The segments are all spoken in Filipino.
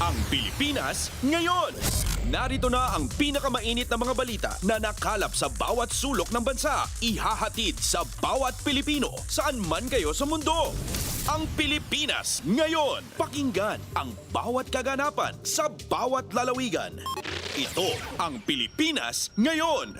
Ang Pilipinas ngayon. Narito na ang pinakamainit na mga balita na nakalap sa bawat sulok ng bansa. Ihahatid sa bawat Pilipino saan man kayo sa mundo. Ang Pilipinas ngayon. Pakinggan ang bawat kaganapan sa bawat lalawigan. Ito ang Pilipinas ngayon.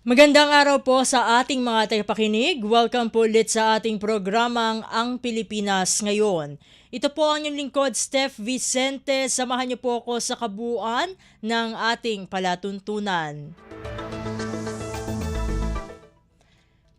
Magandang araw po sa ating mga tagapakinig. Welcome po ulit sa ating programang Ang Pilipinas Ngayon. Ito po ang inyong lingkod, Steph Vicente. Samahan niyo po ako sa kabuuan ng ating palatuntunan.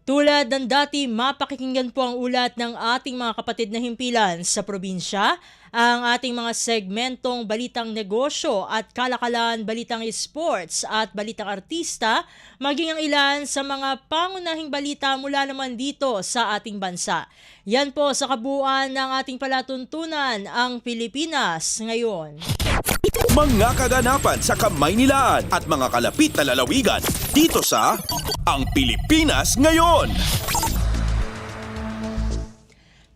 Tulad ng dati, mapakikinggan po ang ulat ng ating mga kapatid na himpilan sa probinsya, ang ating mga segmentong balitang negosyo at kalakalan, balitang sports at balitang artista, maging ang ilan sa mga pangunahing balita mula naman dito sa ating bansa. Yan po sa kabuuan ng ating palatuntunan, ang Pilipinas ngayon. Mga kaganapan sa Kamaynilaan at mga kalapit na lalawigan dito sa Ang Pilipinas Ngayon.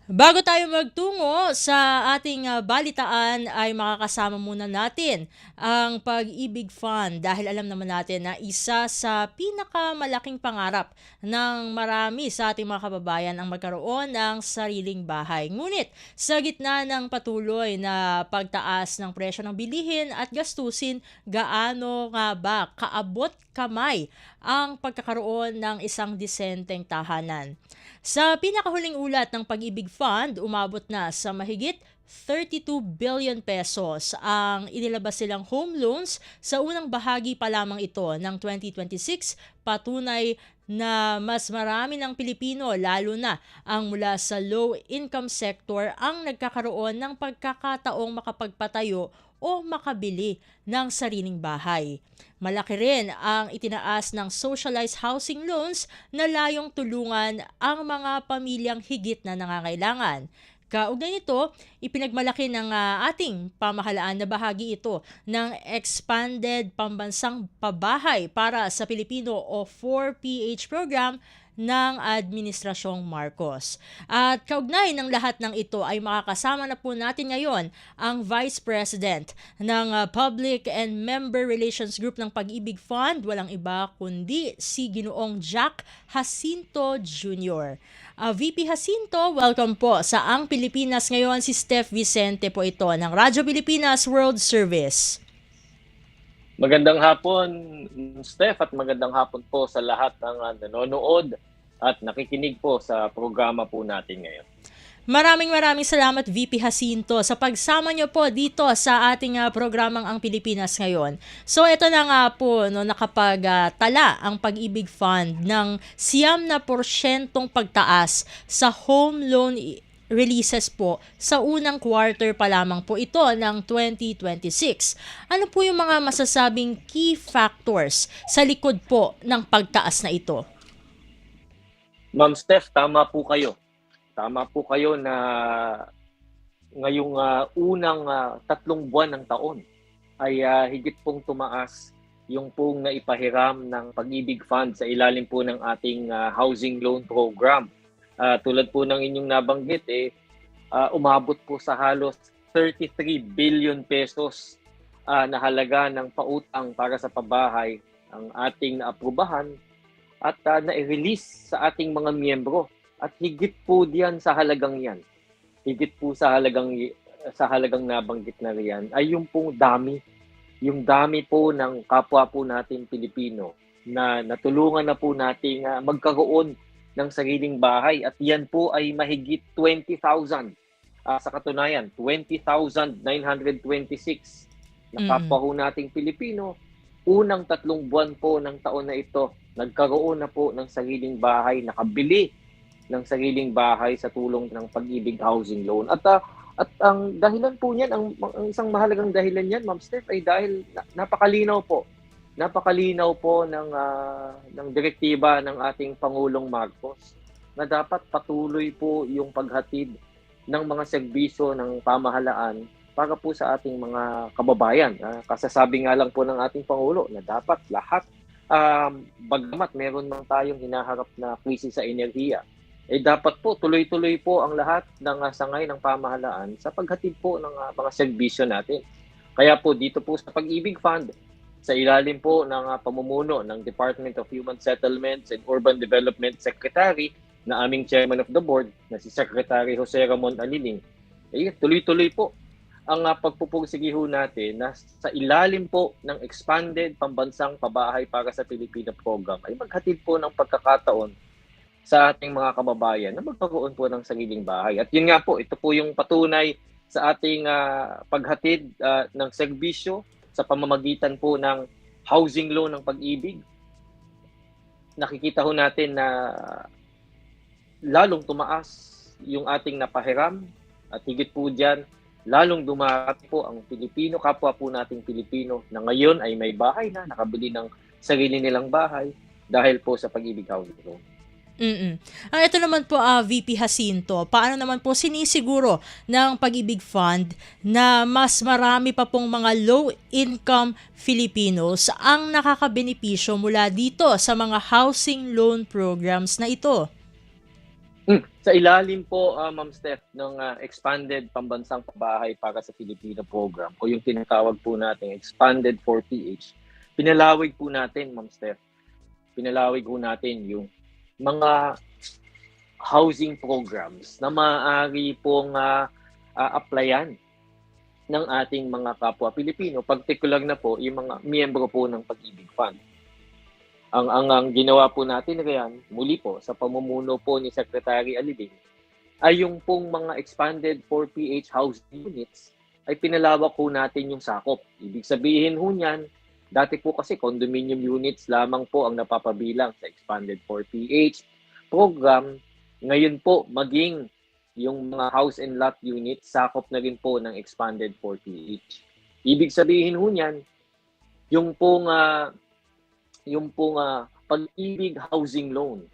Bago tayo magtungo sa ating balitaan ay makakasama muna natin ang Pag-ibig Fund dahil alam naman natin na isa sa pinakamalaking pangarap ng marami sa ating mga kababayan ang magkaroon ng sariling bahay. Ngunit sa gitna ng patuloy na pagtaas ng presyo ng bilihin at gastusin, gaano nga ba kaabot kamay ang pagkakaroon ng isang disenteng tahanan? Sa pinakahuling ulat ng Pag-ibig Fund, umabot na sa mahigit 32 billion pesos ang inilabas silang home loans sa unang bahagi pa lamang ito ng 2026, patunay na mas marami ng Pilipino, lalo na ang mula sa low-income sector, ang nagkakaroon ng pagkakataong makapagpatayo o makabili ng sariling bahay. Malaki rin ang itinaas ng socialized housing loans na layong tulungan ang mga pamilyang higit na nangangailangan. Kaugnay nito, ipinagmalaki ng ating pamahalaan na bahagi ito ng Expanded Pambansang Pabahay para sa Pilipino o 4PH program ng Administrasyong Marcos. At kaugnay ng lahat ng ito ay makakasama na po natin ngayon ang Vice President ng Public and Member Relations Group ng Pag-ibig Fund, walang iba kundi si Ginoong Jack Jacinto Jr. VP Jacinto, welcome po sa Ang Pilipinas Ngayon. Si Steph Vicente po ito ng Radyo Pilipinas World Service. Magandang hapon, Steph, at magandang hapon po sa lahat ng nanonood at nakikinig po sa programa po natin ngayon. Maraming salamat, VP Jacinto, sa pagsama niyo po dito sa ating programang Ang Pilipinas Ngayon. So ito na nga po, nakapagtala ang Pag-ibig Fund ng 9% pagtaas sa home loan releases po sa unang quarter pa lamang po ito ng 2026. Ano po yung mga masasabing key factors sa likod po ng pagtaas na ito? Ma'am Steph, tama po kayo. Tama po kayo na ngayong unang 3 buwan ng taon ay higit pong tumaas yung pong naipahiram ng Pag-ibig Fund sa ilalim po ng ating housing loan program. Tulad po ng inyong nabanggit, umabot po sa halos 33 billion pesos na halaga ng pautang para sa pabahay ang ating naaprubahan at na-release sa ating mga miyembro. At higit po diyan sa halagang yan, higit po sa halagang nabanggit na riyan, ay yung pong yung dami po ng kapwa po natin Pilipino na natulungan na po nating magkaroon ng sariling bahay. At yan po ay mahigit 20,000. Sa katunayan, 20,926 na kapwa po nating Pilipino, unang 3 buwan po ng taon na ito, nagkaroon na po ng sariling bahay, nakabili ng sariling bahay sa tulong ng Pag-ibig Housing Loan. At ang dahilan po niyan, ang isang mahalagang dahilan niyan, Ma'am Steph, ay dahil napakalinaw po ng direktiba ng ating Pangulong Marcos na dapat patuloy po yung paghatid ng mga serbisyo ng pamahalaan para po sa ating mga kababayan. Kasasabi nga lang po ng ating Pangulo na dapat lahat, bagamat meron man tayong hinaharap na krisis sa enerhiya, dapat po tuloy-tuloy po ang lahat ng sangay ng pamahalaan sa paghatid po ng mga serbisyo natin. Kaya po dito po sa Pag-ibig Fund, sa ilalim po ng pamumuno ng Department of Human Settlements and Urban Development Secretary na aming Chairman of the Board, na si Secretary Jose Ramon Aliling, tuloy-tuloy po ang pagpupursige ho natin na sa ilalim po ng Expanded Pambansang Pabahay para sa Pilipino Program ay maghatid po ng pagkakataon sa ating mga kababayan na magkaroon po ng sariling bahay. At yun nga po, ito po yung patunay sa ating paghatid ng serbisyo sa pamamagitan po ng housing loan ng Pag-ibig. Nakikita ho natin na lalong tumaas yung ating napahiram at higit po dyan, lalong dumarati po ang Pilipino, kapwa po nating Pilipino na ngayon ay may bahay na, nakabili ng sarili nilang bahay dahil po sa Pag-ibig Housing Loan. Ito naman po, VP Jacinto, paano naman po sinisiguro ng Pag-ibig Fund na mas marami pa pong mga low-income Filipinos ang nakakabenepisyo mula dito sa mga housing loan programs na ito? Sa ilalim po, Ma'am Steph, ng Expanded Pambansang Pabahay para sa Pilipino Program o yung tinatawag po natin Expanded 4PH, pinalawig po natin, Ma'am Steph, pinalawig po natin yung mga housing programs na maaari pong applyan ng ating mga kapwa Pilipino, particular na po yung mga miyembro po ng Pag-ibig Fund. Ang ginawa po natin riyan, muli po sa pamumuno po ni Secretary Aliling, ay yung pong mga expanded 4PH housing units ay pinalawak po natin yung sakop. Ibig sabihin ho niyan, dati po kasi condominium units lamang po ang napapabilang sa expanded 4PH program. Ngayon po maging yung mga house and lot units sakop na rin po ng expanded 4PH. Ibig sabihin ho niyan, yung pong Pag-ibig housing loan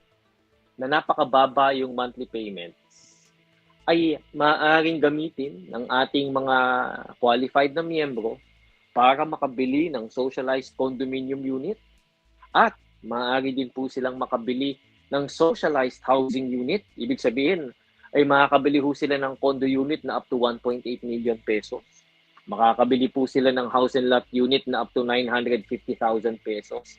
na napakababa yung monthly payments ay maaaring gamitin ng ating mga qualified na miyembro para makabili ng socialized condominium unit at maaari din po silang makabili ng socialized housing unit. Ibig sabihin ay makakabili po sila ng condo unit na up to 1.8 million pesos. Makakabili po sila ng house and lot unit na up to 950,000 pesos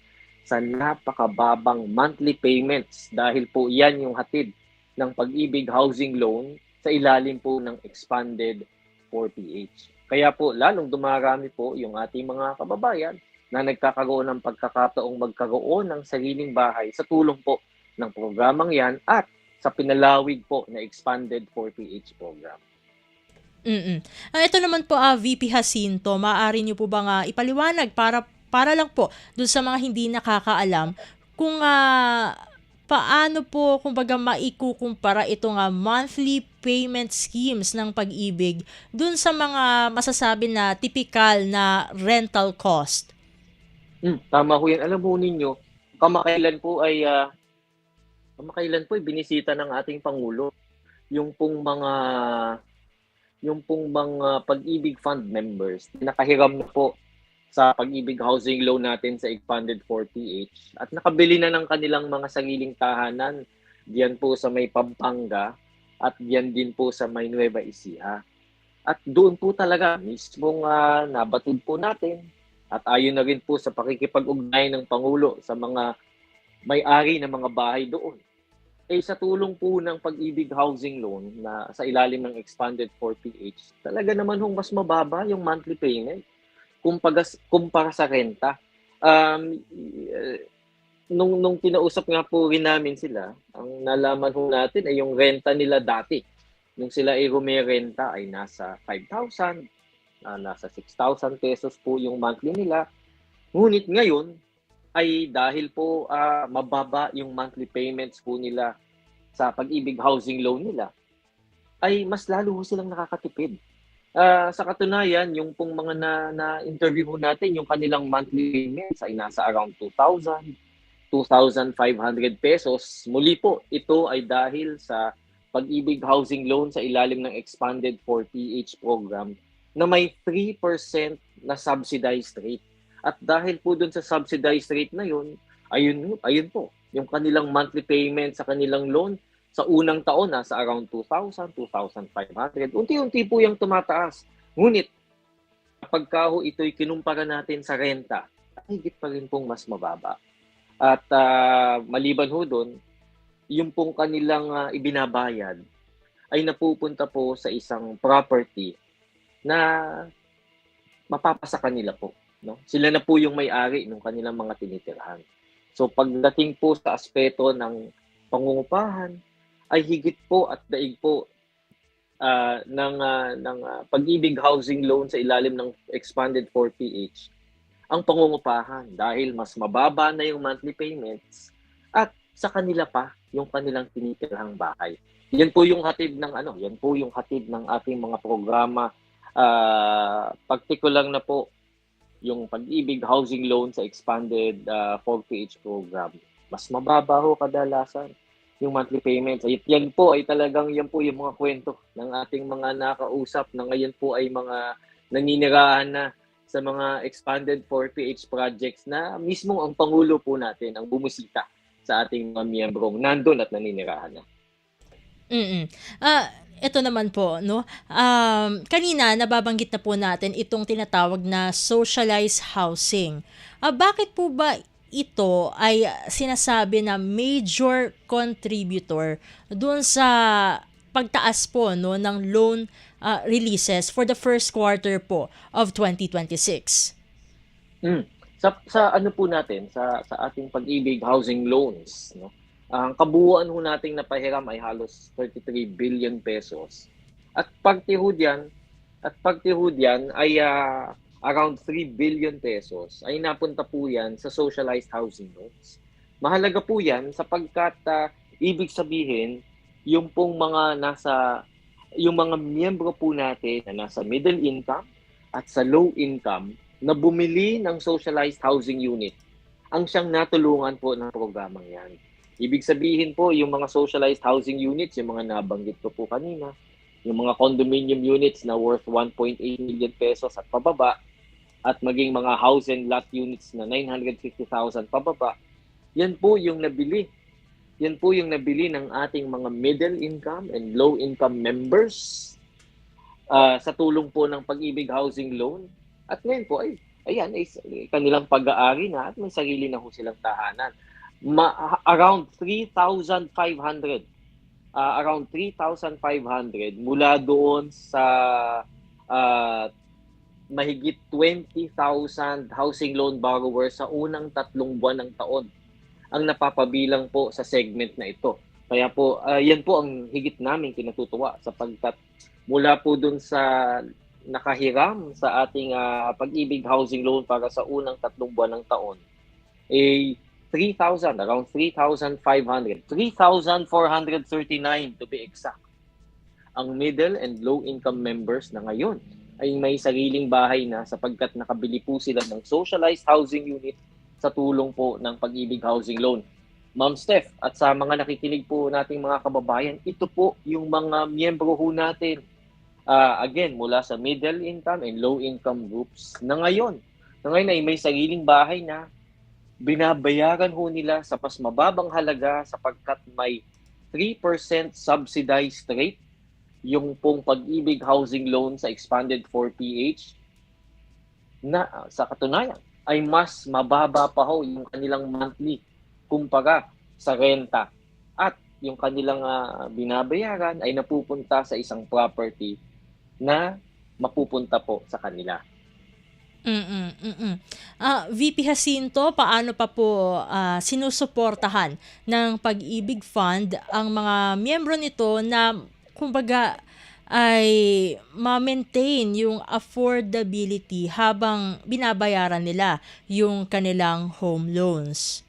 sa napakababang monthly payments dahil po yan yung hatid ng Pag-ibig housing loan sa ilalim po ng expanded 4PH. Kaya po lalong dumarami po yung ating mga kababayan na nagkakaroon ng pagkakataong magkaroon ng sariling bahay sa tulong po ng programang yan at sa pinalawig po na expanded 4PH program. Ito naman po, VP Jacinto, maaari niyo po bang ipaliwanag para lang po dun sa mga hindi nakakaalam kung paano po kumbaga maikukumpara itong monthly payment schemes ng Pag-ibig dun sa mga masasabi na typical na rental cost? Tama ko yan. Alam mo ninyo, kamakailan po ay binisita ng ating Pangulo yung pong mga Pag-ibig Fund members na nakahiram na po sa Pag-ibig housing loan natin sa expanded 4PH at nakabili na ng kanilang mga sariling tahanan diyan po sa may Pampanga at diyan din po sa may Nueva Ecija. At doon po talaga mismong nabatid po natin at ayon na rin po sa pakikipag-ugnayan ng Pangulo sa mga may-ari ng mga bahay doon. Sa tulong po ng Pag-ibig housing loan na sa ilalim ng expanded 4PH, talaga naman mas mababa yung monthly payment kumpara sa renta. Nung kinausap nga po rin namin sila, ang nalaman natin ay yung renta nila dati. Nung sila ay rumerenta ay nasa 5,000, nasa 6,000 pesos po yung monthly nila. Ngunit ngayon ay dahil po mababa yung monthly payments po nila sa Pag-ibig housing loan nila, ay mas lalo silang nakakatipid. Sa katunayan, yung pong mga na-interview natin, yung kanilang monthly payments ay nasa around 2,000, 2,500 pesos. Muli po, ito ay dahil sa pag-ibig housing loan sa ilalim ng expanded 4PH program na may 3% na subsidized rate. At dahil po dun sa subsidized rate na yun, ayun po, yung kanilang monthly payment sa kanilang loan sa unang taon nasa around 2,000, 2,500. Unti-unti po yung tumataas. Ngunit kapag ho ito'y kinumpara natin sa renta, higit pa rin pong mas mababa. At maliban ho doon, yung pong kanilang ibinabayad ay napupunta po sa isang property na mapapasa kanila po. No? Sila na po yung may-ari ng kanilang mga tinitirhan. So pagdating po sa aspeto ng pangungupahan, ay higit po at daig po ng pag-ibig housing loan sa ilalim ng expanded 4PH ang pangungupahan dahil mas mababa na yung monthly payments at sa kanila pa yung kanilang tinitirhang bahay. Yan po yung hatid ng ating mga programa. Particular na po yung pag-ibig housing loan sa expanded 4PH program. Mas mababa ho kadalasan yung monthly payments. Yan po yung mga kwento ng ating mga nakausap na ngayon po ay mga naninirahan na sa mga expanded 4PH projects na mismo ang Pangulo po natin ang bumusita sa ating mga miyembrong nandun at naninirahan na. Ito naman po, no? Kanina nababanggit na po natin itong tinatawag na socialized housing. Bakit po ba ito ay sinasabi na major contributor doon sa pagtaas po, no, ng loan releases for the first quarter po of 2026? Sa ano po natin, sa ating pag-ibig housing loans, no? Ang kabuuan ho nating napahiram ay halos 33 billion pesos. At parte ho diyan ay around 3 billion pesos ay napunta po yan sa socialized housing loans. Mahalaga po yan sapagkat ibig sabihin yung pong yung mga miyembro po natin na nasa middle income at sa low income na bumili ng socialized housing unit ang siyang natulungan po ng programang yan. Ibig sabihin po, yung mga socialized housing units, yung mga nabanggit ko po kanina, yung mga condominium units na worth 1.8 million pesos at pababa, at maging mga house and lot units na 950,000 pababa, yan po yung nabili. Yan po yung nabili ng ating mga middle income and low income members sa tulong po ng pag-ibig housing loan. At ngayon po ay kanilang pag-aari na at may sarili na ho silang tahanan. Around 3,500 mula doon sa mahigit 20,000 housing loan borrowers sa unang 3 buwan ng taon ang napapabilang po sa segment na ito. Kaya po, yan po ang higit namin kinatutuwa sapagkat mula po doon sa nakahiram sa ating pag-ibig housing loan para sa unang 3 buwan ng taon, around 3,500, 3,439 to be exact, ang middle and low income members na ngayon ay may sariling bahay na sapagkat nakabili po sila ng socialized housing unit sa tulong po ng pag-ibig housing loan. Ma'am Steph, at sa mga nakikinig po nating mga kababayan, ito po yung mga miyembro ho natin. Again, mula sa middle income and low income groups na ngayon ay may sariling bahay na binabayaran ho nila sa mas mababang halaga sapagkat may 3% subsidized rate yung pong pag-ibig housing loan sa expanded 4PH na sa katunayan ay mas mababa pa ho yung kanilang monthly kumpara sa renta at yung kanilang binabayaran ay napupunta sa isang property na mapupunta po sa kanila. VP Jacinto, paano pa po sinusuportahan ng Pag-ibig Fund ang mga miyembro nito na kumbaga ay ma-maintain yung affordability habang binabayaran nila yung kanilang home loans?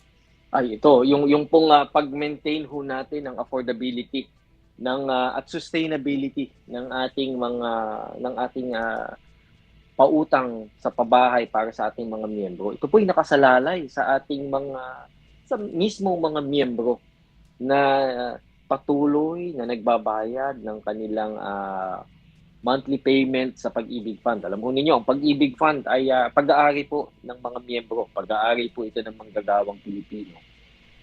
Ito, yung pong pag-maintain ho natin ng affordability at sustainability ng ating pautang sa pabahay para sa ating mga miyembro. Ito po ay nakasalalay sa ating mismong mga miyembro na patuloy na nagbabayad ng kanilang monthly payment sa Pag-ibig Fund. Alam mo ninyo, ang Pag-ibig Fund ay pag-aari po ng mga miyembro. Pag-aari po ito ng manggagawang Pilipino.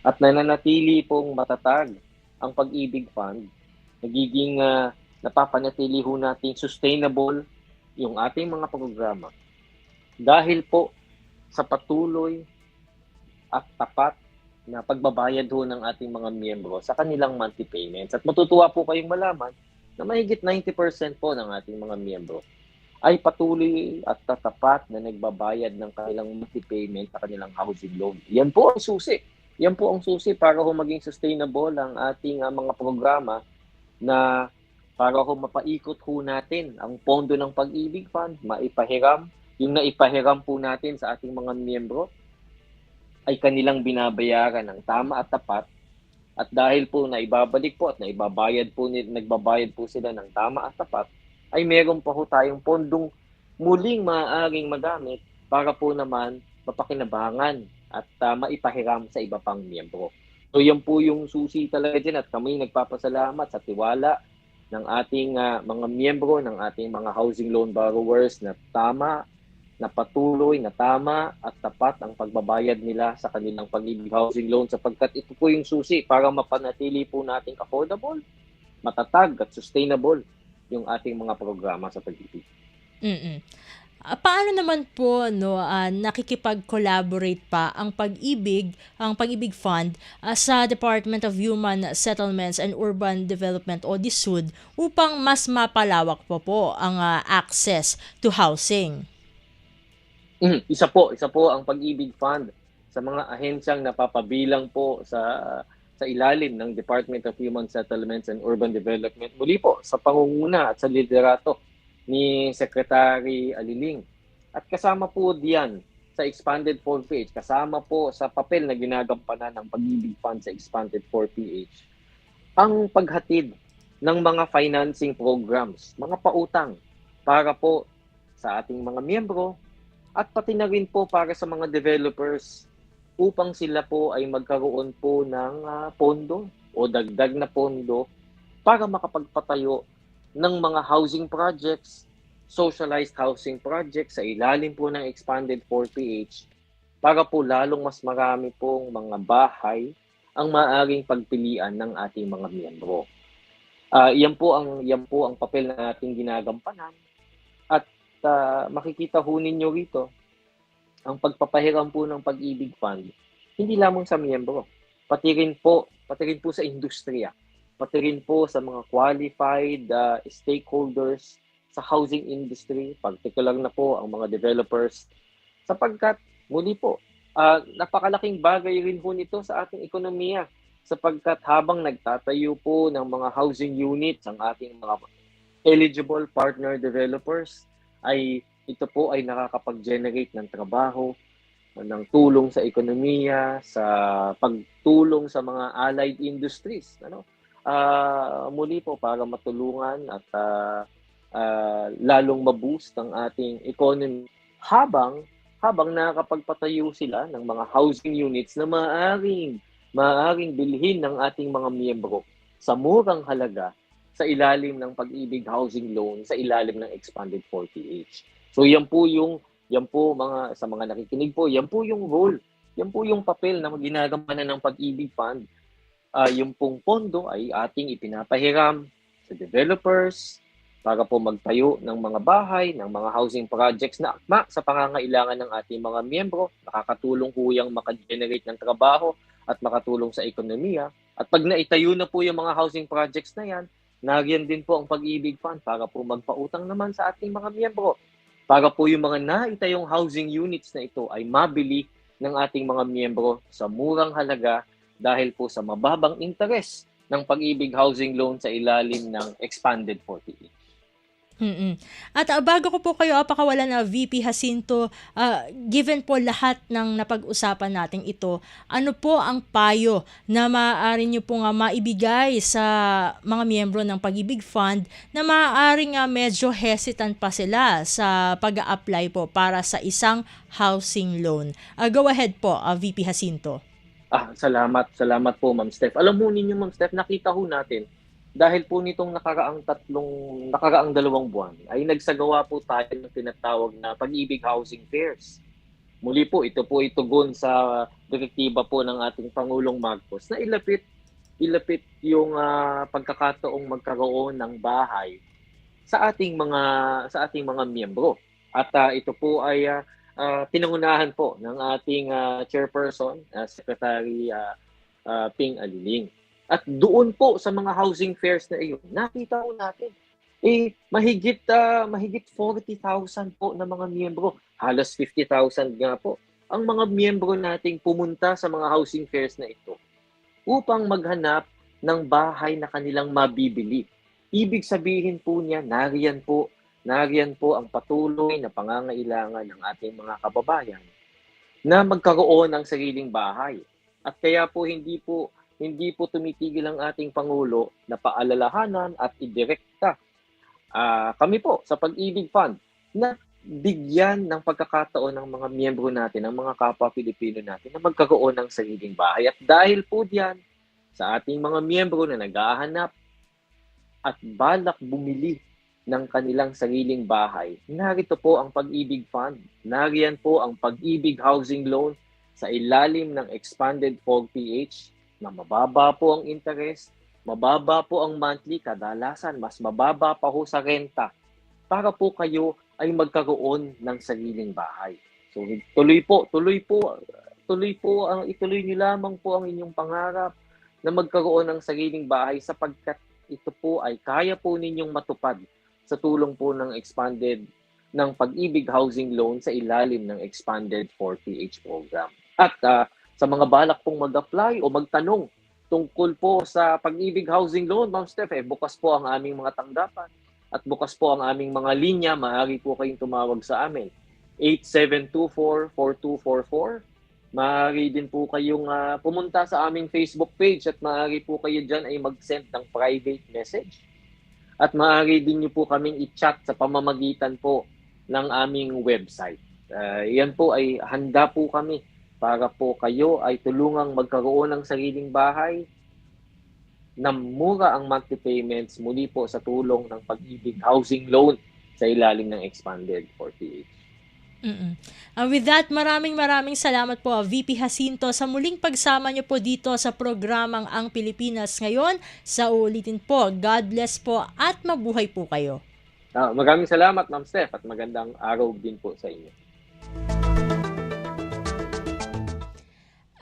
At nananatili pong matatag ang Pag-ibig Fund, nagiging napapanatili ho natin sustainable yung ating mga programa. Dahil po sa patuloy at tapat na pagbabayad ho ng ating mga miyembro sa kanilang monthly payments. At matutuwa po kayong malaman na mahigit 90% po ng ating mga miyembro ay patuloy at tatapat na nagbabayad ng kanilang monthly payment sa kanilang housing loan. Yan po ang susi. Yan po ang susi para ho maging sustainable ang ating mga programa na para ho mapaikot ho natin ang pondo ng Pag-ibig Fund, maipahiram. Yung naipahiram po natin sa ating mga miyembro ay kanilang binabayaran ng tama at tapat. At dahil po naibabalik po at nagbabayad po sila ng tama at tapat, ay meron pa ho tayong pondong muling maaaring magamit para po naman mapakinabangan at maipahiram sa iba pang miyembro. So yan po yung susi talaga dyan at kami nagpapasalamat sa tiwala ng ating mga miyembro, ng ating mga housing loan borrowers na tama, na patuloy, na tama at tapat ang pagbabayad nila sa kanilang Pag-ibig housing loan sapagkat ito po yung susi para mapanatili po nating affordable, matatag at sustainable yung ating mga programa sa Pag-ibig. Paano naman po nakikipag-collaborate pa ang Pag-ibig Fund sa Department of Human Settlements and Urban Development o DSUD upang mas mapalawak po ang access to housing? Isa po ang Pag-ibig Fund sa mga ahensyang napapabilang po sa ilalim ng Department of Human Settlements and Urban Development. Muli po sa pangunguna at sa liderato ni Secretary Aliling. At kasama po diyan sa Expanded 4PH, kasama po sa papel na ginagampanan ng Pag-ibig Fund sa Expanded 4PH, ang paghatid ng mga financing programs, mga pautang para po sa ating mga miyembro at pati na rin po para sa mga developers upang sila po ay magkaroon po ng pondo o dagdag na pondo para makapagpatayo ng mga housing projects, socialized housing projects sa ilalim po ng Expanded 4PH para po lalong mas marami pong mga bahay ang maaaring pagpilian ng ating mga miyembro. Yan po ang papel na ating ginagampanan at makikita ho ninyo rito ang pagpapahiram po ng Pag-ibig Fund hindi lamang sa miyembro, pati rin po sa industriya, pati rin po sa mga qualified stakeholders sa housing industry, particular na po ang mga developers, sapagkat muli po, napakalaking bagay rin po nito sa ating ekonomiya, sapagkat habang nagtatayo po ng mga housing units ang ating mga eligible partner developers, ay ito po ay nakakapag-generate ng trabaho, ng tulong sa ekonomiya, sa pagtulong sa mga allied industries. Muli po para matulungan at lalong maboost ang ating economy habang nakakapagpatayo sila ng mga housing units na maaaring bilhin ng ating mga miyembro sa murang halaga sa ilalim ng Pag-ibig housing loan sa ilalim ng Expanded 4PH. So yan po sa mga nakikinig po, yan po yung role, yan po yung papel na ginagampanan ng Pag-ibig Fund. Yung pong pondo ay ating ipinapahiram sa developers para po magtayo ng mga bahay, ng mga housing projects na akma sa pangangailangan ng ating mga miyembro. Nakakatulong po yung makagenerate ng trabaho at makatulong sa ekonomiya. At pag naitayo na po yung mga housing projects na yan, nagyan din po ang Pag-ibig Fund para po magpautang naman sa ating mga miyembro. Para po yung mga naitayong housing units na ito ay mabili ng ating mga miyembro sa murang halaga dahil po sa mababang interes ng Pag-ibig housing loan sa ilalim ng Expanded 4PH. At bago ko po kayo pakawalan na VP Jacinto, given po lahat ng napag-usapan natin ito, ano po ang payo na maaari nyo po maibigay sa mga miyembro ng Pag-ibig Fund na maaaring medyo hesitant pa sila sa pag-a-apply po para sa isang housing loan? Go ahead po, VP Jacinto. Salamat po, Ma'am Steph. Alam mo ninyo, Ma'am Steph, nakita ho natin, dahil po nitong nakaraang 2 buwan, ay nagsagawa po tayo ng tinatawag na Pag-ibig Housing Fairs. Muli po, ito po itugon sa direktiba po ng ating Pangulong Marcos na ilapit yung pagkakataong magkaroon ng bahay sa ating mga miyembro. At ito po ay pinangunahan po ng ating chairperson, Secretary Ping Aliling. At doon po sa mga housing fairs na iyon, nakita po natin, mahigit 40,000 po na mga miyembro, halos 50,000 nga po, ang mga miyembro nating pumunta sa mga housing fairs na ito upang maghanap ng bahay na kanilang mabibili. Ibig sabihin po niya, nariyan po ang patuloy na pangangailangan ng ating mga kababayan na magkaroon ng sariling bahay. At kaya po hindi po tumitigil ang ating Pangulo na paalalahanan at idirekta kami po sa Pag-ibig Fund na bigyan ng pagkakataon ng mga miyembro natin, ng mga kapwa Pilipino natin na magkaroon ng sariling bahay. At dahil po diyan sa ating mga miyembro na naghahanap at balak bumili ng kanilang sariling bahay, narito po ang Pag-ibig Fund. Nariyan po ang Pag-ibig Housing Loan sa ilalim ng Expanded 4PH na mababa po ang interest, mababa po ang monthly, kadalasan mas mababa pa ho sa renta para po kayo ay magkaroon ng sariling bahay. So ituloy niyo lamang po ang inyong pangarap na magkaroon ng sariling bahay sapagkat ito po ay kaya po ninyong matupad sa tulong po ng Pag-ibig Housing Loan sa ilalim ng Expanded 4PH program. At sa mga balak pong mag-apply o magtanong tungkol po sa Pag-ibig Housing Loan, Ma'am Steph, bukas po ang aming mga tanggapan at bukas po ang aming mga linya. Maaari po kayong tumawag sa amin. 8724-4244. Maaari din po kayong pumunta sa aming Facebook page at maaari po kayo dyan ay mag-send ng private message. At maaari din niyo po kaming i-chat sa pamamagitan po ng aming website. Yan po ay handa po kami para po kayo ay tulungang magkaroon ng sariling bahay na mura ang monthly payments muli po sa tulong ng Pag-ibig Housing Loan sa ilalim ng Expanded 4PH. With that, maraming salamat po VP Jacinto sa muling pagsama niyo po dito sa programang Ang Pilipinas Ngayon. Sa ulitin po, God bless po at mabuhay po kayo. Maraming salamat, Ma'am Steph, at magandang araw din po sa inyo.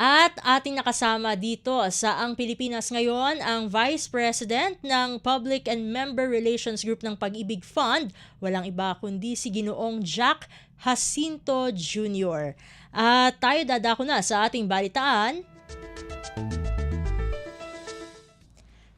At ating nakasama dito sa Ang Pilipinas Ngayon ang Vice President ng Public and Member Relations Group ng Pag-ibig Fund, walang iba kundi si Ginoong Jack Jacinto Jr. At tayo dadako na sa ating balitaan.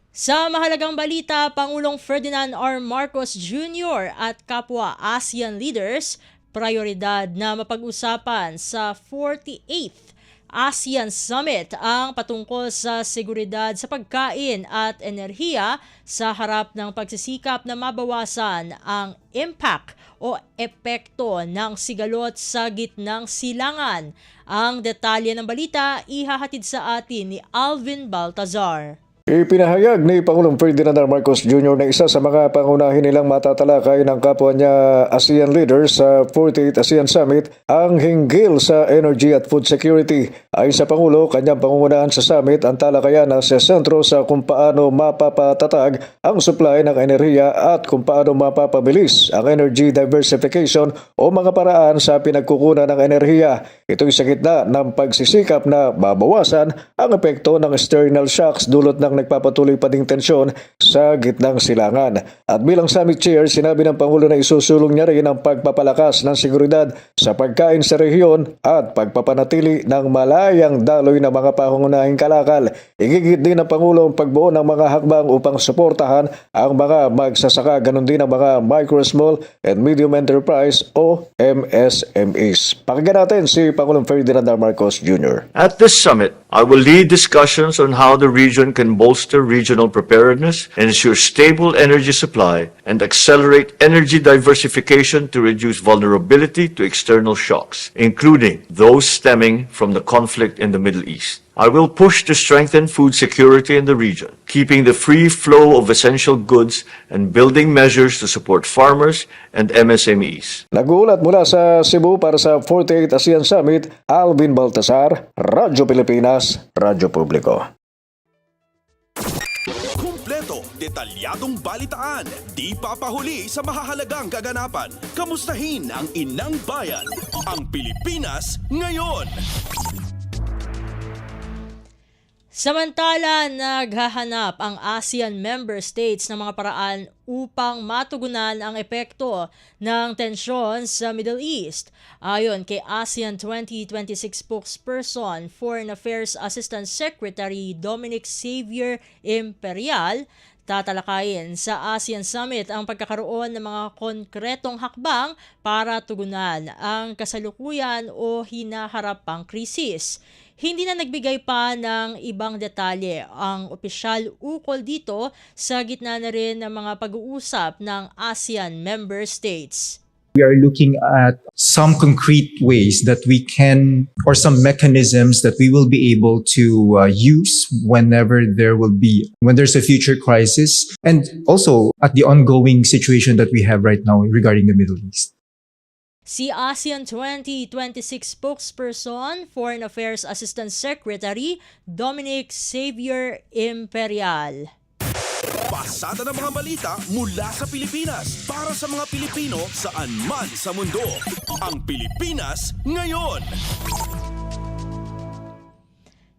Sa mahalagang balita, Pangulong Ferdinand R. Marcos Jr. at kapwa ASEAN leaders, prioridad na mapag-usapan sa 48th ASEAN Summit ang patungkol sa seguridad sa pagkain at enerhiya sa harap ng pagsisikap na mabawasan ang impact o epekto ng sigalot sa gitnang silangan. Ang detalye ng balita ihahatid sa atin ni Alvin Baltazar. Ipinahayag ni Pangulong Ferdinand R. Marcos Jr. na isa sa mga pangunahin nilang matatalakay ng kapwa niya ASEAN leaders sa 48th ASEAN Summit ang hinggil sa energy at food security. Ayon sa Pangulo, kanyang pangungunahan sa summit ang talakayan na sa sentro sa kung paano mapapatatag ang supply ng enerhiya at kung paano mapapabilis ang energy diversification o mga paraan sa pinagkukunan ng enerhiya. Ito'y sa gitna ng pagsisikap na mabawasan ang epekto ng external shocks dulot ng nagpapatuloy pa ding tensyon sa gitnang silangan. At bilang summit chair, sinabi ng Pangulo na isusulong niya rin ang pagpapalakas ng seguridad sa pagkain sa rehiyon at pagpapanatili ng malayang daloy ng mga pangunahing kalakal. Igigit din ng Pangulo ang pagbuo ng mga hakbang upang suportahan ang mga magsasaka, ganun din ang mga micro, small and medium enterprise o MSMEs. Pakinggan natin si Pangulong Ferdinand R. Marcos Jr. At this summit, I will lead discussions on how the region can bolster regional preparedness, ensure stable energy supply, and accelerate energy diversification to reduce vulnerability to external shocks, including those stemming from the conflict in the Middle East. I will push to strengthen food security in the region, keeping the free flow of essential goods and building measures to support farmers and MSMEs. Nagulat mula sa Cebu para sa 48 ASEAN Summit, Alvin Baltasar, Radyo Pilipinas, Radyo Publiko. Kumpleto, detalyadong balitaan, di papahuli sa mahahalagang kaganapan. Kamustahin ang inang bayan, ang Pilipinas ngayon. Samantala, naghahanap ang ASEAN member states ng mga paraan upang matugunan ang epekto ng tensyon sa Middle East. Ayon kay ASEAN 2026 spokesperson, Foreign Affairs Assistant Secretary Dominic Xavier Imperial, tatalakayin sa ASEAN Summit ang pagkakaroon ng mga konkretong hakbang para tugunan ang kasalukuyan o hinaharap pang krisis. Hindi na nagbigay pa ng ibang detalye ang opisyal ukol dito sa gitna na rin ng mga pag-uusap ng ASEAN member states. We are looking at some concrete ways that we can, or some mechanisms that we will be able to use when there's a future crisis, and also at the ongoing situation that we have right now regarding the Middle East. Si ASEAN 2026 spokesperson, Foreign Affairs Assistant Secretary Dominic Xavier Imperial. Pasada ng mga balita mula sa Pilipinas para sa mga Pilipino saan man sa mundo. Ang Pilipinas ngayon.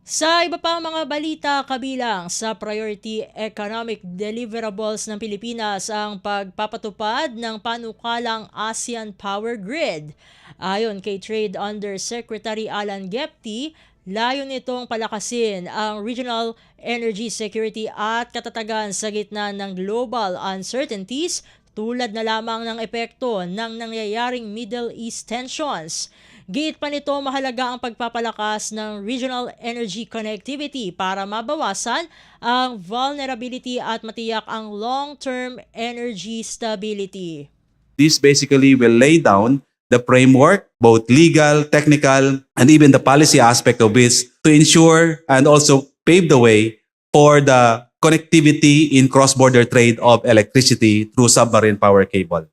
Sa iba pang mga balita, kabilang sa priority economic deliverables ng Pilipinas ang pagpapatupad ng panukalang ASEAN Power Grid. Ayon kay Trade Undersecretary Alan Gepti, layo nitong palakasin ang regional energy security at katatagan sa gitna ng global uncertainties tulad na lamang ng epekto ng nangyayaring Middle East tensions. Giit pa nito, mahalaga ang pagpapalakas ng regional energy connectivity para mabawasan ang vulnerability at matiyak ang long-term energy stability. This basically will lay down the framework, both legal, technical, and even the policy aspect of this to ensure and also pave the way for the connectivity in cross-border trade of electricity through submarine power cable.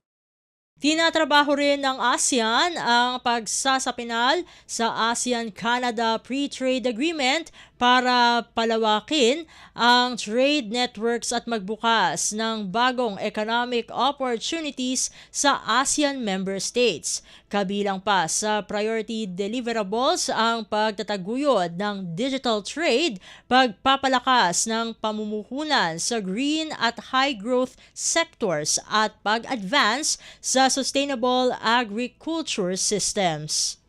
Tinatrabaho rin ng ASEAN ang pagsasapinal sa ASEAN-Canada Free Trade Agreement para palawakin ang trade networks at magbukas ng bagong economic opportunities sa ASEAN member states. Kabilang pa sa priority deliverables ang pagtataguyod ng digital trade, pagpapalakas ng pamumuhunan sa green at high-growth sectors at pag-advance sa sustainable agriculture systems.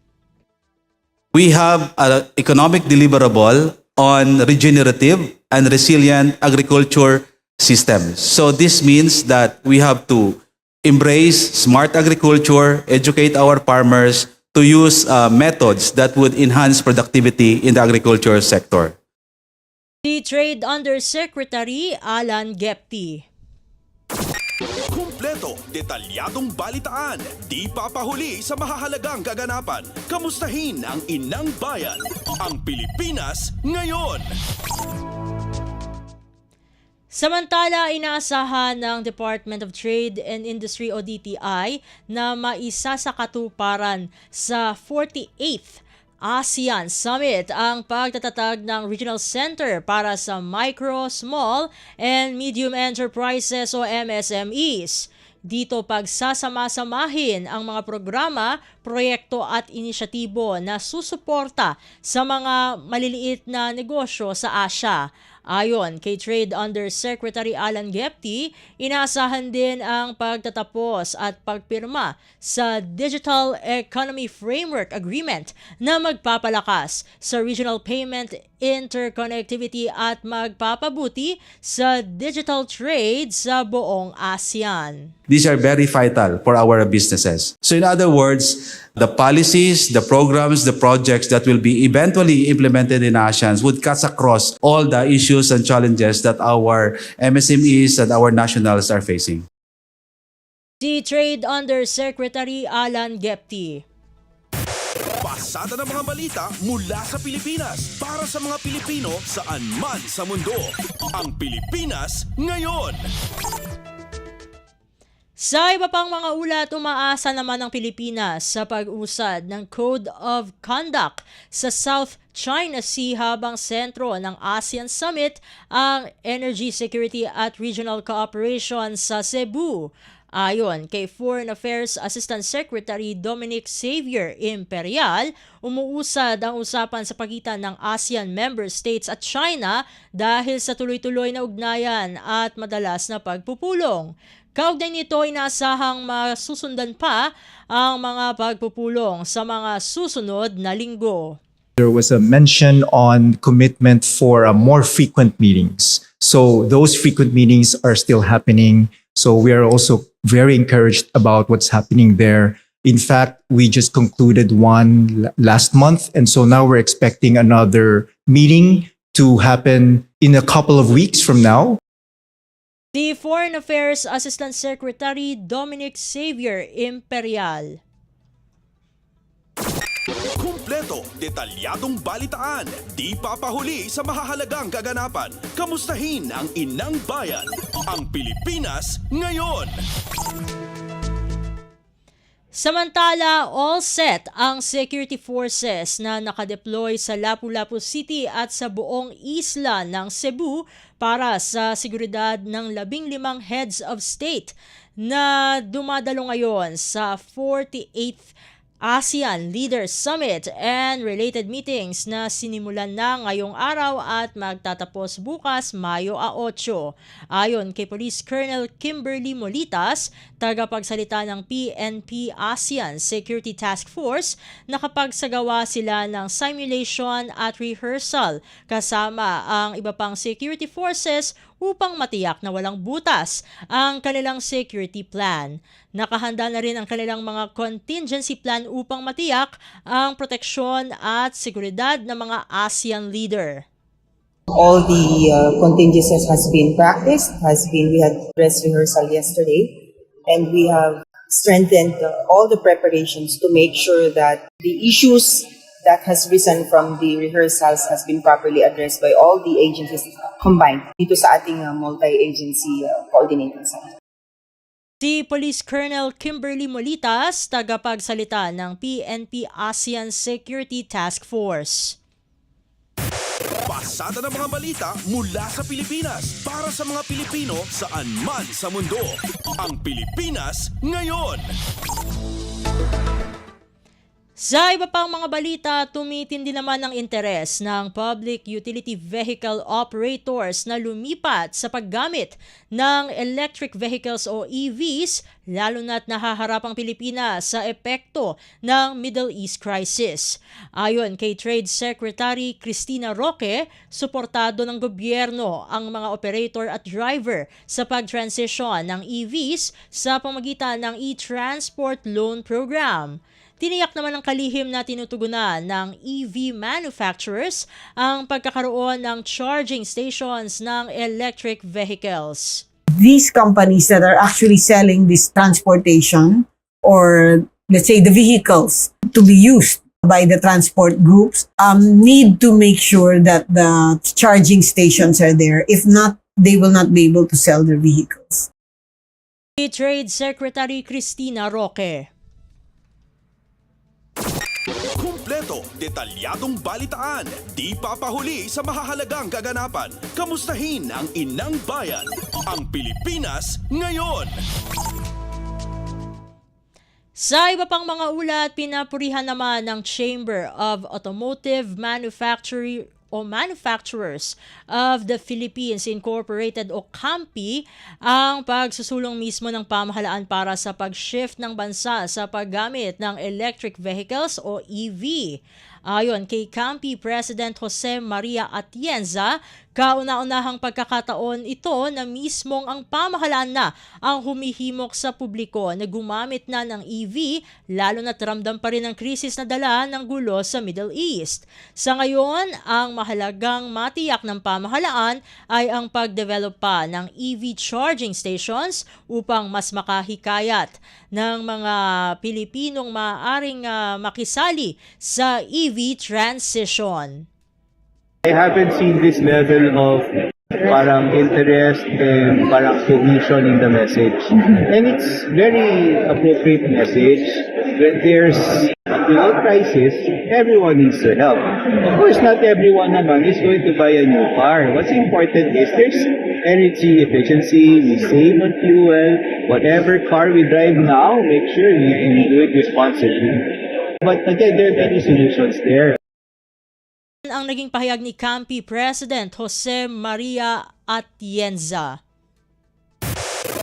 We have an economic deliverable on regenerative and resilient agriculture systems. So this means that we have to embrace smart agriculture, educate our farmers to use methods that would enhance productivity in the agriculture sector. Si Trade Undersecretary Alan Gepti. Kumpleto, detalyadong balitaan, di papahuli sa mahahalagang kaganapan. Kamustahin ang inang bayan, ang Pilipinas ngayon. Samantala, inaasahan ng Department of Trade and Industry o DTI na maisa sa katuparan sa 48th ASEAN Summit ang pagtatatag ng Regional Center para sa Micro, Small, and Medium Enterprises o MSMEs. Dito pagsasama-samahin ang mga programa, proyekto at inisyatibo na susuporta sa mga maliliit na negosyo sa Asia. Ayon kay Trade Undersecretary Alan Gepti, inaasahan din ang pagtatapos at pagpirma sa Digital Economy Framework Agreement na magpapalakas sa regional payment interconnectivity at magpapabuti sa digital trade sa buong ASEAN. These are very vital for our businesses. So in other words, the policies, the programs, the projects that will be eventually implemented in ASEAN would cut across all the issues and challenges that our MSMEs and our nationals are facing. Si Trade Undersecretary Alan Gepti. Pasada ng mga balita mula sa Pilipinas para sa mga Pilipino saan man sa mundo. Ang Pilipinas ngayon. Sa iba pang mga ulat, umaasa naman ang Pilipinas sa pag-usad ng Code of Conduct sa South China Sea habang sentro ng ASEAN Summit ang Energy Security at Regional Cooperation sa Cebu. Ayon kay Foreign Affairs Assistant Secretary Dominic Xavier Imperial, umuusad ang usapan sa pagitan ng ASEAN member states at China dahil sa tuloy-tuloy na ugnayan at madalas na pagpupulong. Kaugnay nito, inaasahang masusundan pa ang mga pagpupulong sa mga susunod na linggo. There was a mention on commitment for more frequent meetings. So those frequent meetings are still happening. So we are also very encouraged about what's happening there. In fact, we just concluded one last month. And so now we're expecting another meeting to happen in a couple of weeks from now. Si Foreign Affairs Assistant Secretary Dominic Xavier Imperial. Kumpleto, detalyadong balitaan, di papahuli sa mahahalagang kaganapan. Kamustahin ang inang bayan, ang Pilipinas ngayon. Samantala, all set ang security forces na nakadeploy sa Lapu-Lapu City at sa buong isla ng Cebu para sa seguridad ng 15 heads of state na dumadalo ngayon sa 48th ASEAN Leaders Summit and related meetings na sinimulan na ngayong araw at magtatapos bukas Mayo 8. Ayon kay Police Colonel Kimberly Molitas, tagapagsalita ng PNP ASEAN Security Task Force, nakapagsagawa sila ng simulation at rehearsal kasama ang iba pang security forces upang matiyak na walang butas ang kanilang security plan. Nakahanda na rin ang kanilang mga contingency plan upang matiyak ang proteksyon at seguridad ng mga ASEAN leader. All the contingencies has been practiced, we had dress rehearsal yesterday, and we have strengthened all the preparations to make sure that the issues that has risen from the rehearsals has been properly addressed by all the agencies combined dito sa ating multi-agency coordinating center. Si Police Colonel Kimberly Molitas, tagapagsalita ng PNP ASEAN Security Task Force. Pasada ng mga balita mula sa Pilipinas para sa mga Pilipino saan man sa mundo. Ang Pilipinas ngayon. Sa iba pang mga balita, tumitindi naman ang interes ng public utility vehicle operators na lumipat sa paggamit ng electric vehicles o EVs, lalo na't nahaharap ang Pilipinas sa epekto ng Middle East crisis. Ayon kay Trade Secretary Cristina Roque, suportado ng gobyerno ang mga operator at driver sa pag-transition ng EVs sa pamamagitan ng e-transport loan program. Tiniyak naman ng kalihim na tinutugunan ng EV manufacturers ang pagkakaroon ng charging stations ng electric vehicles. These companies that are actually selling this transportation, or let's say the vehicles to be used by the transport groups, need to make sure that the charging stations are there. If not, they will not be able to sell their vehicles. Trade Secretary Cristina Roque. Kumpleto, detalyadong balitaan, di papahuli sa mahahalagang kaganapan. Kamustahin ang inang bayan, ang Pilipinas ngayon. Sa iba pang mga ulat, pinapurihan naman ng Chamber of Automotive Manufacturers of the Philippines Incorporated o CAMPI ang pagsusulong mismo ng pamahalaan para sa pag-shift ng bansa sa paggamit ng electric vehicles o EV. Ayon kay CAMPI President Jose Maria Atienza, kauna-unahang pagkakataon ito na mismong ang pamahalaan na ang humihimok sa publiko na gumamit na ng EV, lalo na't ramdam pa rin ang krisis na dala ng gulo sa Middle East. Sa ngayon, ang mahalagang matiyak ng pamahalaan ay ang pagdevelop pa ng EV charging stations upang mas makahikayat ng mga Pilipinong maaaring makisali sa EV transition. I haven't seen this level of parang interest and parang cohesion in the message. And it's very appropriate message. When there's a crisis, everyone needs to help. Of course, not everyone naman is going to buy a new car. What's important is there's energy efficiency, we save on fuel, whatever car we drive now, make sure we do it responsibly. But again, there are many solutions there. Ang naging pahayag ni Campi President Jose Maria Atienza.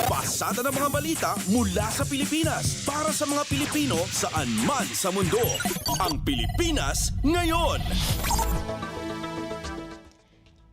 Pasada ng mga balita mula sa Pilipinas para sa mga Pilipino saan man sa mundo. Ang Pilipinas ngayon.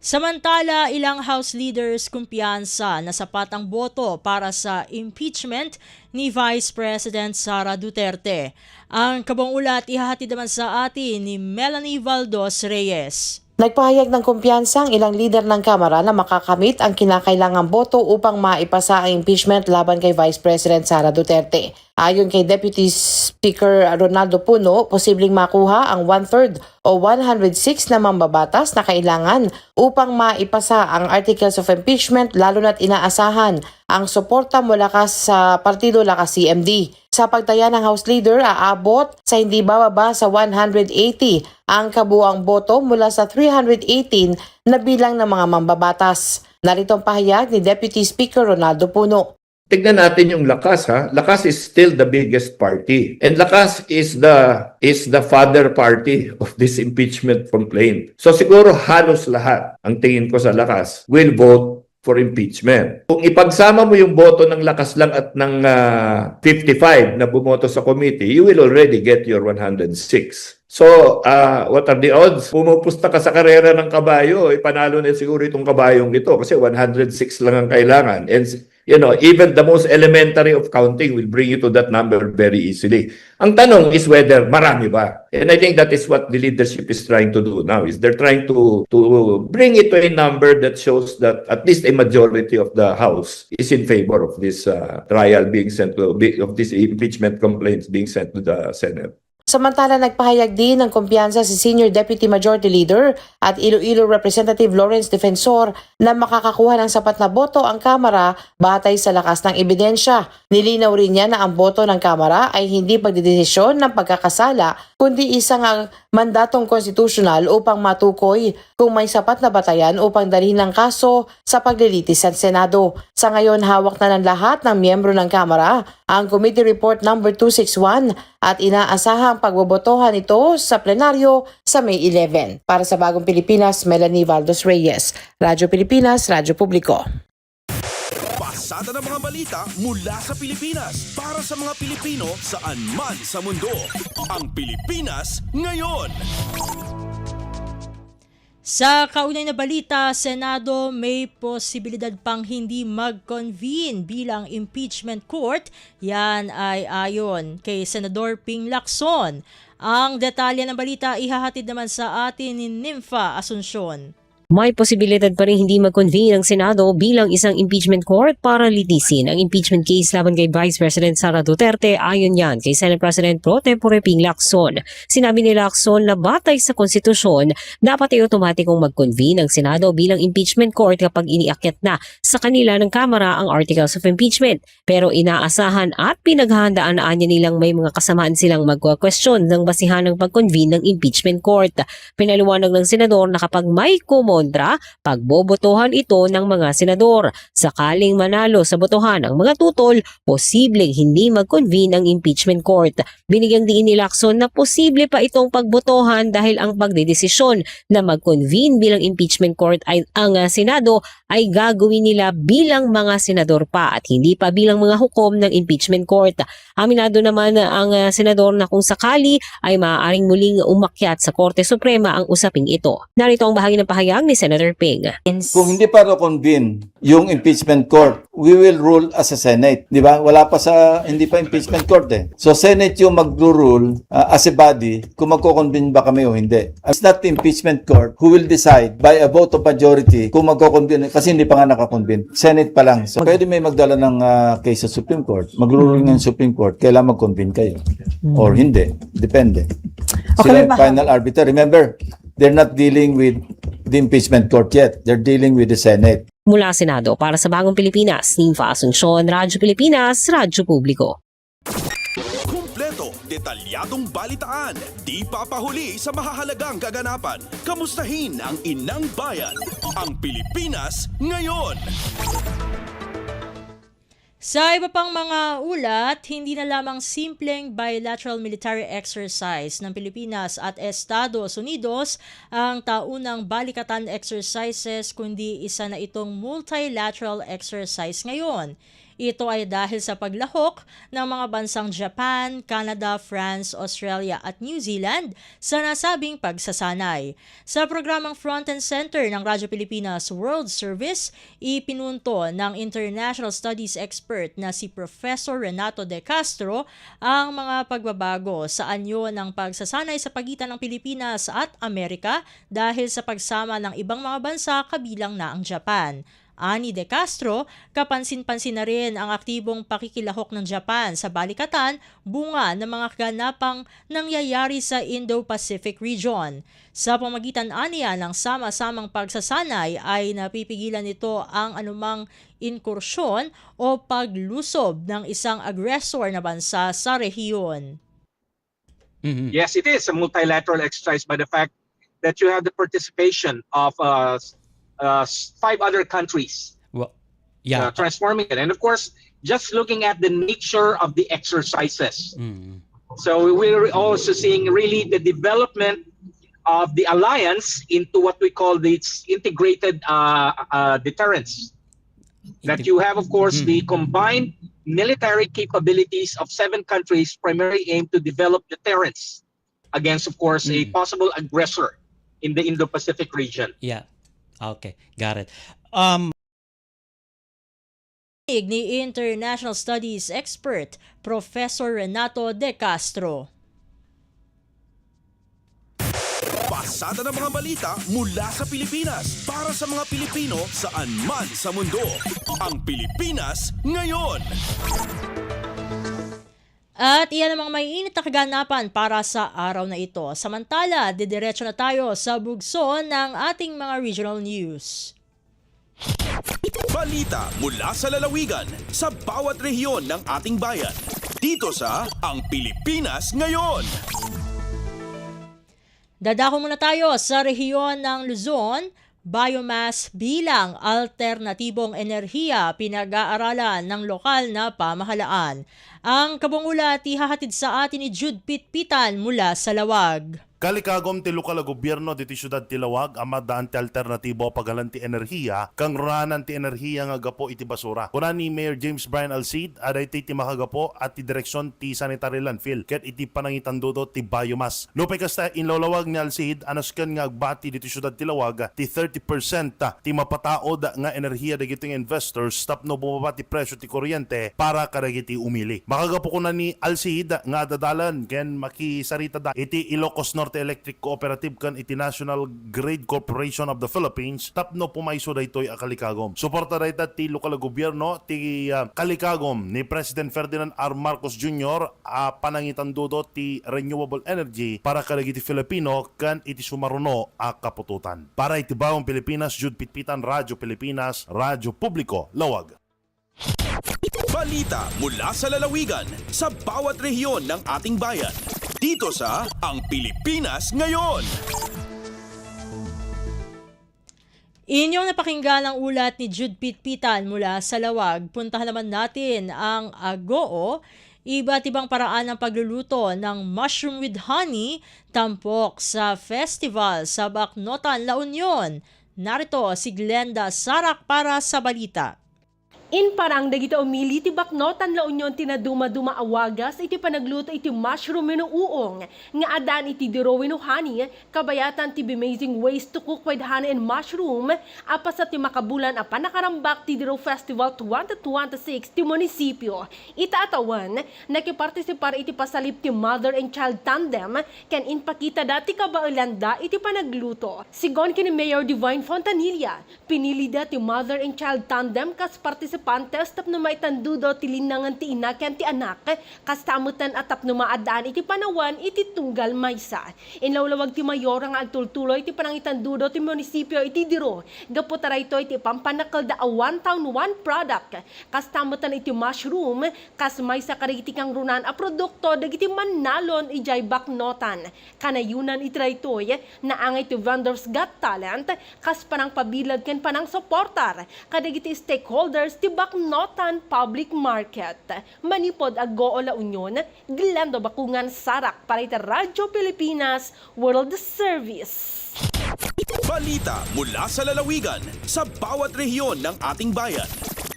Samantala, ilang House leaders kumpiyansa na sapat ang boto para sa impeachment ni Vice President Sara Duterte. Ang kabang ulat ihahatid naman sa atin ni Melanie Valdos Reyes. Nagpahayag ng kumpiyansa ang ilang lider ng Kamara na makakamit ang kinakailangang boto upang maipasa ang impeachment laban kay Vice President Sara Duterte. Ayon kay Deputy Speaker Ronaldo Puno, posibleng makuha ang 1/3 o 106 na mambabatas na kailangan upang maipasa ang Articles of Impeachment, lalo na't inaasahan ang suporta mula sa Partido Lakas CMD. Sa pagtaya ng House Leader, aabot sa hindi bababa sa 180 ang kabuang boto mula sa 318 na bilang ng mga mambabatas. Narito ang pahayag ni Deputy Speaker Ronaldo Puno. Tignan natin yung Lakas ha. Lakas is still the biggest party. And Lakas is the father party of this impeachment complaint. So siguro halos lahat, ang tingin ko sa Lakas, will vote for impeachment. Kung ipagsama mo yung boto ng Lakas lang at ng 55 na bumoto sa committee, you will already get your 106. So, what are the odds? Pumupusta ka sa karera ng kabayo, panalo na siguro itong kabayong ito kasi 106 lang ang kailangan. And even the most elementary of counting will bring you to that number very easily. Ang tanong is whether marami ba? And I think that is what the leadership is trying to do now. Is they're trying to bring it to a number that shows that at least a majority of the House is in favor of this trial being sent of this impeachment complaints being sent to the Senate. Samantala, nagpahayag din ng kumpiyansa si Senior Deputy Majority Leader at Iloilo Representative Lawrence Defensor na makakakuha ng sapat na boto ang Kamara batay sa lakas ng ebidensya. Nilinaw rin niya na ang boto ng Kamara ay hindi pagdedesisyon ng pagkakasala kundi isang mandatong konstitusyonal upang matukoy kung may sapat na batayan upang dalhin ng kaso sa paglilitis sa Senado. Sa ngayon, hawak na ng lahat ng miyembro ng Kamara ang Committee Report No. 261 at inaasahang pagbobotohan ito sa plenaryo sa May 11. Para sa Bagong Pilipinas, Melanie Valdos Reyes, Radyo Pilipinas, Radyo Publiko. Pasada ng mga balita mula sa Pilipinas para sa mga Pilipino saan man sa mundo. Ang Pilipinas ngayon. Sa kaunay na balita, Senado may posibilidad pang hindi mag-convene bilang impeachment court. Yan ay ayon kay Senador Ping Lacson. Ang detalye ng balita ihahatid naman sa atin ni Nympha Asuncion. May posibilidad pa rin hindi mag-convene ang Senado bilang isang impeachment court para litisin ang impeachment case laban kay Vice President Sara Duterte, ayon yan kay Senate President Pro Tempore Ping Lacson. Sinabi ni Lacson na batay sa konstitusyon, dapat ay otomatikong mag-convene ang Senado bilang impeachment court kapag iniakyat na sa kanila ng Kamara ang Articles of Impeachment. Pero inaasahan at pinaghahandaan niya nilang may mga kasamaan silang magwa-question ng basihan ng pag-convene ng impeachment court. Pinaliwanag ng Senador na kapag may kontra, pagbobotohan ito ng mga senador. Sakaling manalo sa botohan ang mga tutol, posibleng hindi mag-convene ang impeachment court. Binigyang diin ni Lacson na posible pa itong pagbotohan dahil ang pagdedesisyon na mag-convene bilang impeachment court ay ang Senado ay gagawin nila bilang mga senador pa at hindi pa bilang mga hukom ng impeachment court. Aminado naman ang senador na kung sakali ay maaaring muling umakyat sa Korte Suprema ang usaping ito. Narito ang bahagi ng pahayag ni Senator Ping. Kung hindi pa convene yung impeachment court, we will rule as a Senate. Di ba? Hindi pa impeachment court eh. So Senate yung mag-rule as a body kung magko-convene ba kami o hindi. It's not the impeachment court who will decide by a vote of majority kung magko-convene kasi hindi pa nga naka-convene. Senate pa lang. So pwede may magdala ng case sa Supreme Court. Mag-rule ng Supreme Court, kailangan mag-convene kayo. Or hindi. Depende. Sila yung final arbiter. Remember, they're not dealing with the impeachment court yet. They're dealing with the Senate. Mula Senado para sa Bagong Pilipinas, Ninfa Asuncion, Radyo Pilipinas, Radyo Publiko. Kumpleto, detalyadong balitaan, di papahuli sa mahahalagang kaganapan. Kamustahin ang inang bayan, ang Pilipinas ngayon. Sa iba pang mga ulat, hindi na lamang simpleng bilateral military exercise ng Pilipinas at Estados Unidos ang taunang balikatan exercises kundi isa na itong multilateral exercise ngayon. Ito ay dahil sa paglahok ng mga bansang Japan, Canada, France, Australia at New Zealand sa nasabing pagsasanay. Sa programang Front and Center ng Radyo Pilipinas World Service, ipinunto ng international studies expert na si Professor Renato De Castro ang mga pagbabago sa anyo ng pagsasanay sa pagitan ng Pilipinas at Amerika dahil sa pagsama ng ibang mga bansa kabilang na ang Japan. Ani De Castro, kapansin-pansin na rin ang aktibong pakikilahok ng Japan sa balikatan bunga ng mga kaganapang nangyayari sa Indo-Pacific region. Sa pamagitan aniya ng sama-samang pagsasanay ay napipigilan nito ang anumang inkursyon o paglusob ng isang aggressor na bansa sa rehiyon. Yes, it is a multilateral exercise by the fact that you have the participation of 5 other countries transforming it. And of course, just looking at the nature of the exercises. So we're also seeing really the development of the alliance into what we call the integrated deterrence. That you have, of course, the combined military capabilities of 7 countries primarily aimed to develop deterrence against, of course, a possible aggressor in the Indo-Pacific region. Yeah. Okay, got it. Ni International Studies expert Professor Renato De Castro. Pasada ng mga balita mula sa Pilipinas para sa mga Pilipino saan man sa mundo. Ang Pilipinas ngayon. At iyan ang mga may init na kaganapan para sa araw na ito. Samantala, didiretso na tayo sa bugso ng ating mga regional news. Balita mula sa lalawigan sa bawat rehiyon ng ating bayan. Dito sa Ang Pilipinas Ngayon. Dadako muna tayo sa rehiyon ng Luzon. Biomass bilang alternatibong enerhiya pinag-aaralan ng lokal na pamahalaan. Ang kabungulat ihahatid sa atin ni Jude Pitpitan mula sa Lawag. Kalikagom ti lokal gobyerno diti syudad ti Lawag amadaan ti alternatibo pagalan ti enerhiya kang ranan ti enerhiya nga gapo iti basura. Kuna ni Mayor James Brian Alcid aday ti makagapo at ti direksyon ti sanitary landfill ket iti panangitandudo ti biomass. Lupay kasta inlawlawag ni Alcid anasken nga agbati diti syudad ti Lawag ti 30% ti mapataod nga enerhiya dagiti investors tapno bumaba ti presyo ti kuryente para kadagiti umili. Makagapo kuna ni Alcid nga dadalan ken makisarita da iti Ilocos Norte Electric Cooperative kan iti National Grid Corporation of the Philippines tapno pumayso daytoy a kalikagom. Suporta dayta ti lokal gobyerno ti kalikagom ni President Ferdinand R. Marcos Jr. Panangitandudo ti renewable energy para kadagiti Filipino kan iti sumaruno a kapututan. Para iti Bagong Pilipinas, Jude Pitpitan, Radyo Pilipinas, Radyo Publiko, Lawag. Balita mula sa lalawigan sa bawat rehiyon ng ating bayan. Dito sa Ang Pilipinas Ngayon. Inyong napakinggan ang ulat ni Jude Pitpitan mula sa Lawag. Puntahan naman natin ang Agoo. Iba't ibang paraan ng pagluluto ng mushroom with honey tampok sa festival sa Bacnotan, La Union. Narito si Glenda Sarak para sa balita. In parang dagita umili ti baknotan la unyon tinaduma-duma awagas iti panagluto iti mushroom menu uong nga adan iti dirawin honey kabayatan ti amazing ways to cook with honey and mushroom apas ti makabulan a panakarambak ti Diraw Festival 2026 ti munisipyo. Itaatawan nakipartisipar iti pasalip ti mother and child tandem ken inpakita dati kabailanda iti panagluto. Sigon kini Mayor Divine Fontanilla pinili dati mother and child tandem kas partisipantes tapno maitandudo ti linangan ti ina ken ti anak kas tamutan at tapno maadaan iti panawan iti tunggal maysa. Inlawlawag ti mayor nga agtultuloy iti panangitandudo ti munisipyo iti Diro gaputara ito iti pampanakal da a one town one product kas tamutan iti mushroom kas maysa kariti kang runan a produkto dagiti manalon ijay baknotan kanayunan itraytoy na angay ti Vendors Got Talent kas panang pabilad ken panang suportar kadagiti stakeholders ti baknotan public market. Manipod Agoo La Union, Glendo Bakungan Sarak para iti Radyo Pilipinas World Service. Balita mula sa lalawigan sa bawat rehiyon ng ating bayan.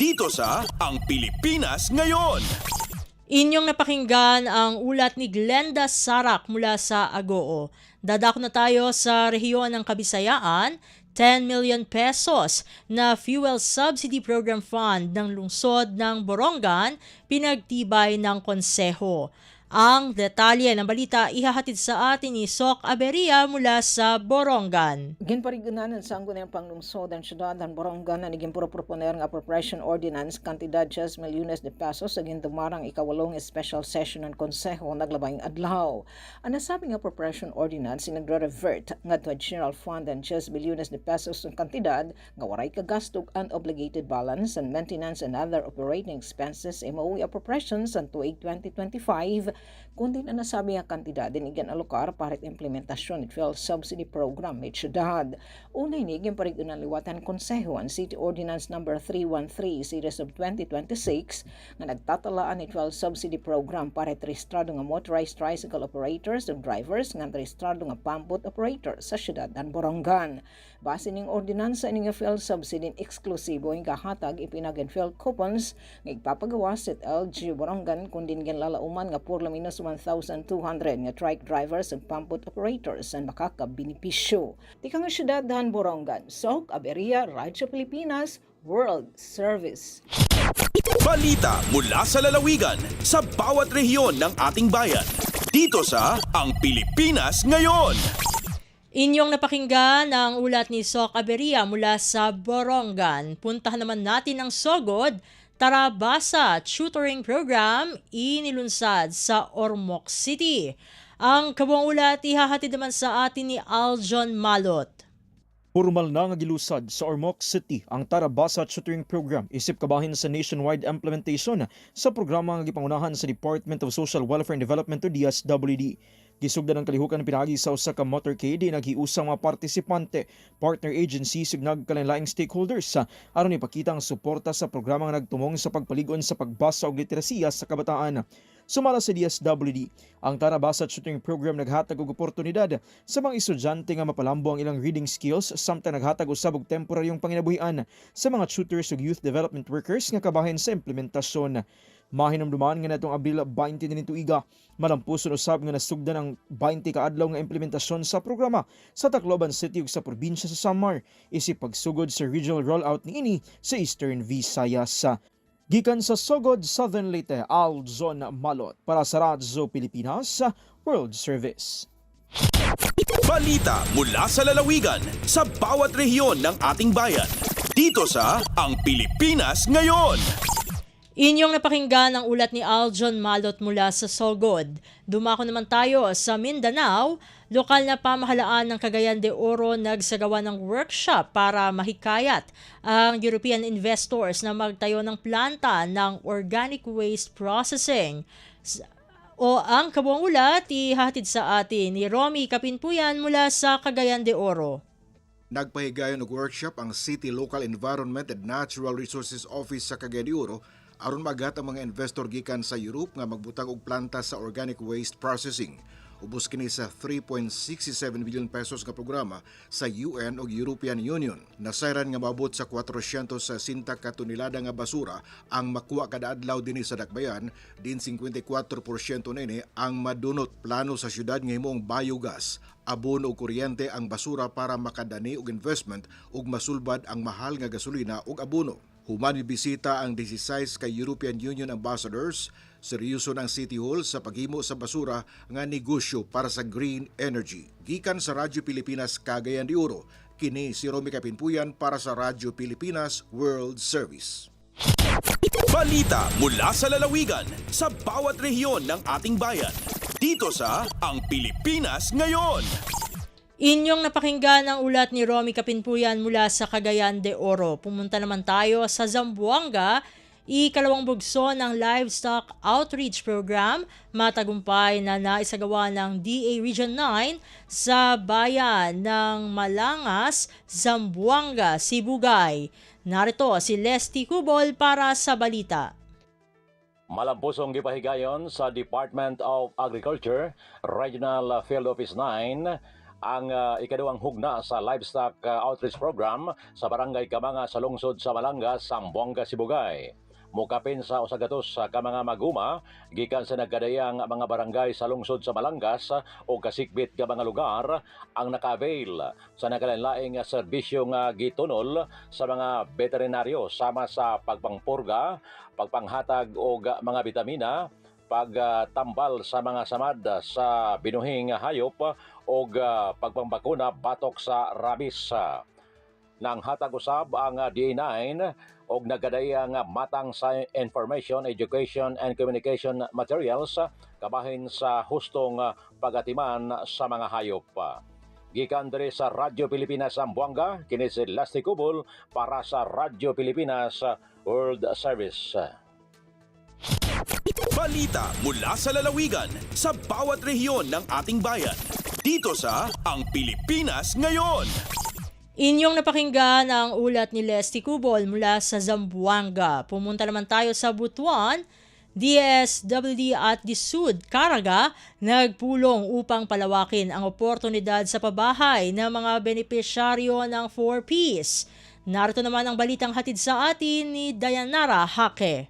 Dito sa Ang Pilipinas Ngayon. Inyong napakinggan ang ulat ni Glenda Sarak mula sa Agoo. Dadako na tayo sa rehiyon ng Kabisayaan. 10 million pesos na fuel subsidy program fund ng lungsod ng Borongan pinagtibay ng konseho. Ang detalye ng balita ihahatid sa atin ni Sok Aberia mula sa Borongan. Ginparigunanan sa anggunang panglungsod ang syudad ng Borongan na naging proponer ng appropriation ordinance kantidad 10 milyones de pesos sa gindumarang ikawalong special session ng konseho naglabayng adlaw. Ang nasabing appropriation ordinance nagre-revert nga to general fund ang 10 milyones de pesos ng kantidad nga waray kagastog unobligated balance and maintenance and other operating expenses MOE appropriations ang tuig 2025 kundi na nasabi ang kantidad din igan alokar para implementasyon ng fuel subsidy program may syudad. Unay ni iging parigunan liwatan konseho ang City Ordinance No. 313 Series of 2026 nga nagtatalaan ng fuel subsidy program para rehistrado nga motorized tricycle operators ug drivers nga rehistrado nga pampot operators sa syudad ng Borongan. Base ning ordinansa ning fuel subsidy eksklusibo ang kahatag ipinag fuel coupons nga ipapagawa sa LG Borongan kundi nga lalauman nga por minus 1,200 nga trike drivers ug pampot operators ang makakabinipisyo. Tika nga syudad dahan Borongan, Sok Aberia, Radyo Pilipinas, World Service. Balita mula sa lalawigan sa bawat rehiyon ng ating bayan. Dito sa Ang Pilipinas Ngayon. Inyong napakinggan ang ulat ni Sok Aberia mula sa Borongan. Puntahan naman natin ang Sogod. Tarabasa Tutoring Program inilunsad sa Ormoc City. Ang kabuang ulat ihahatid naman sa atin ni Aljon Malot. Formal na nga gilusad sa Ormoc City ang Tarabasa Tutoring Program isip kabahin sa nationwide implementation sa programa nga gipangunahan sa Department of Social Welfare and Development o DSWD. Gisugdan ang kalihukan pinagi sa usa ka motorcade naghiusang mga partisipante, partner agencies ug nagkalainlaing stakeholders aron ipakita ang suporta sa programa nga nagtumong sa pagpaligon sa pagbasa ug literasiya sa kabataan. Sumala sa DSWD, ang Tarabasa Tutoring Program naghatag og oportunidad sa mga estudyante nga mapalambo ang ilang reading skills samtang naghatag usab og temporaryong panginabuhian sa mga tutors ug youth development workers nga kabahin sa implementasyon. Mahinumduman nga natong Abril 20 din tuiga, malampuson usab nga nasugdan ang 20 ka adlaw nga implementasyon sa programa sa Tacloban City ug sa probinsya sa Samar isip pagsugod sa regional rollout niini sa Eastern Visayas. Gikan sa Sogod, Southern Leyte, Aljon Malot para sa Radyo Pilipinas World Service. Balita mula sa lalawigan sa bawat rehiyon ng ating bayan. Dito sa Ang Pilipinas Ngayon. Inyong napakinggan ang ulat ni Aljon Malot mula sa Sogod. Dumako naman tayo sa Mindanao. Lokal na pamahalaan ng Cagayan de Oro nagsagawa ng workshop para mahikayat ang European investors na magtayo ng planta ng organic waste processing. O ang kabuang ulat ihatid sa atin ni Romy Kapinpuyan mula sa Cagayan de Oro. Nagpahigayon og workshop ang City Local Environment and Natural Resources Office sa Cagayan de Oro aron magat ang mga investor gikan sa Europe nga magbutang og planta sa organic waste processing. ubos kini sa 3.67 billion pesos nga programa sa UN o European Union. Nasayran nga maabot sa 400 sa sinta ka tonelada nga basura ang makuha kada adlaw dinhi sa Dakbayan, din 54% nini ang madunot. Plano sa syudad nga himong biogas, abono o kuryente ang basura para makadani og investment ug masulbad ang mahal nga gasolina ug abono. Human bisita ang 16 ka European Union ambassadors, seryoso ng City Hall sa paghimo sa basura nga negosyo para sa green energy. Gikan sa Radyo Pilipinas Cagayan de Oro, kini si Romy Kapinpuyan para sa Radyo Pilipinas World Service. Balita mula sa lalawigan sa bawat rehiyon ng ating bayan. Dito sa Ang Pilipinas Ngayon. Inyong napakinggan ang ulat ni Romy Kapinpuyan mula sa Cagayan de Oro. Pumunta naman tayo sa Zamboanga, ikalawang bugso ng Livestock Outreach Program, matagumpay na naisagawa ng DA Region 9 sa bayan ng Malangas, Zamboanga, Sibugay. Narito si Lesty Cubol para sa balita. Malampusong gipahigayon sa Department of Agriculture, Regional Field Office 9, ang ikaduhang hugna sa Livestock Outreach Program sa Barangay Kamanga sa lungsod sa Malangas, Zamboanga, Sibugay. Mukapin sa usagatos sa Kamanga Maguma, gikan sa nagkadayang mga barangay sa lungsod sa Malangas o kasikbit ka mga lugar ang naka-avail sa nakalanlaing serbisyo nga gitunol sa mga veterinaryo sama sa pagpangpurga, pagpanghatag og mga bitamina, pagtambal sa mga samad sa binuhing hayop o pagpambakuna batok sa rabies. Nang hatag usab ang DA9 og nagadayang matang sa information, education and communication materials kabahin sa hustong pagatiman sa mga hayop. Gikan diri sa Radyo Pilipinas Zamboanga, kini si Lesty Cubol para sa Radyo Pilipinas World Service. Balita mula sa lalawigan sa bawat rehiyon ng ating bayan. Dito sa Ang Pilipinas Ngayon. Inyong napakinggan ang ulat ni Lesty Cubol mula sa Zamboanga. Pumunta naman tayo sa Butuan. DSWD at DSUD Caraga nagpulong upang palawakin ang oportunidad sa pabahay ng mga benepisyaryo ng 4Ps. Narito naman ang balitang hatid sa atin ni Dayanara Hake.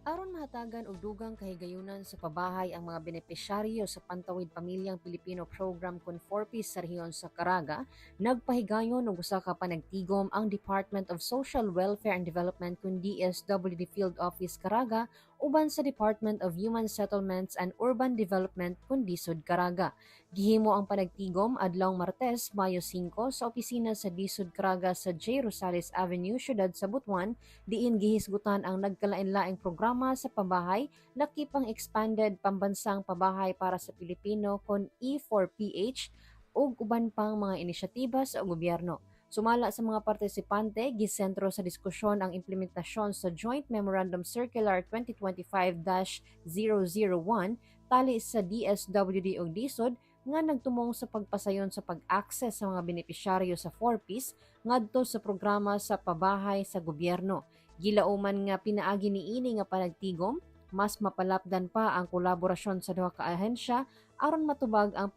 Aron mahatagan og dugang kahigayunan sa pabahay ang mga benepisyaryo sa Pantawid Pamilyang Pilipino Program kon 4Ps sa rehiyon sa Caraga, nagpahigayon og usa ka panagtigom ang Department of Social Welfare and Development kun DSWD Field Office Caraga uban sa Department of Human Settlements and Urban Development kun DSUD Caraga. Gihimo ang panagtigom adlawng Martes, Mayo 5 sa opisina sa DSUD Caraga sa J. Rosales Avenue, siyudad sa Butuan, diin gihisgutan ang nagkalain-laing programa sa pabahay, lakipang expanded pambansang pabahay para sa Pilipino kon E4PH ug uban pang mga inisyatiba sa gobyerno. Sumala sa mga partisipante, gisentro sa diskusyon ang implementasyon sa Joint Memorandum Circular 2025-001 tali sa DSWD ug DSUD nga nagtumong sa pagpasayon sa pag-access sa mga benepisyaryo sa 4Ps ngadto sa programa sa pabahay sa gobyerno. Gilauman nga pinaagi niini nga panagtigom, mas mapalapdan pa ang kolaborasyon sa duha ka ahensya aron matubag ang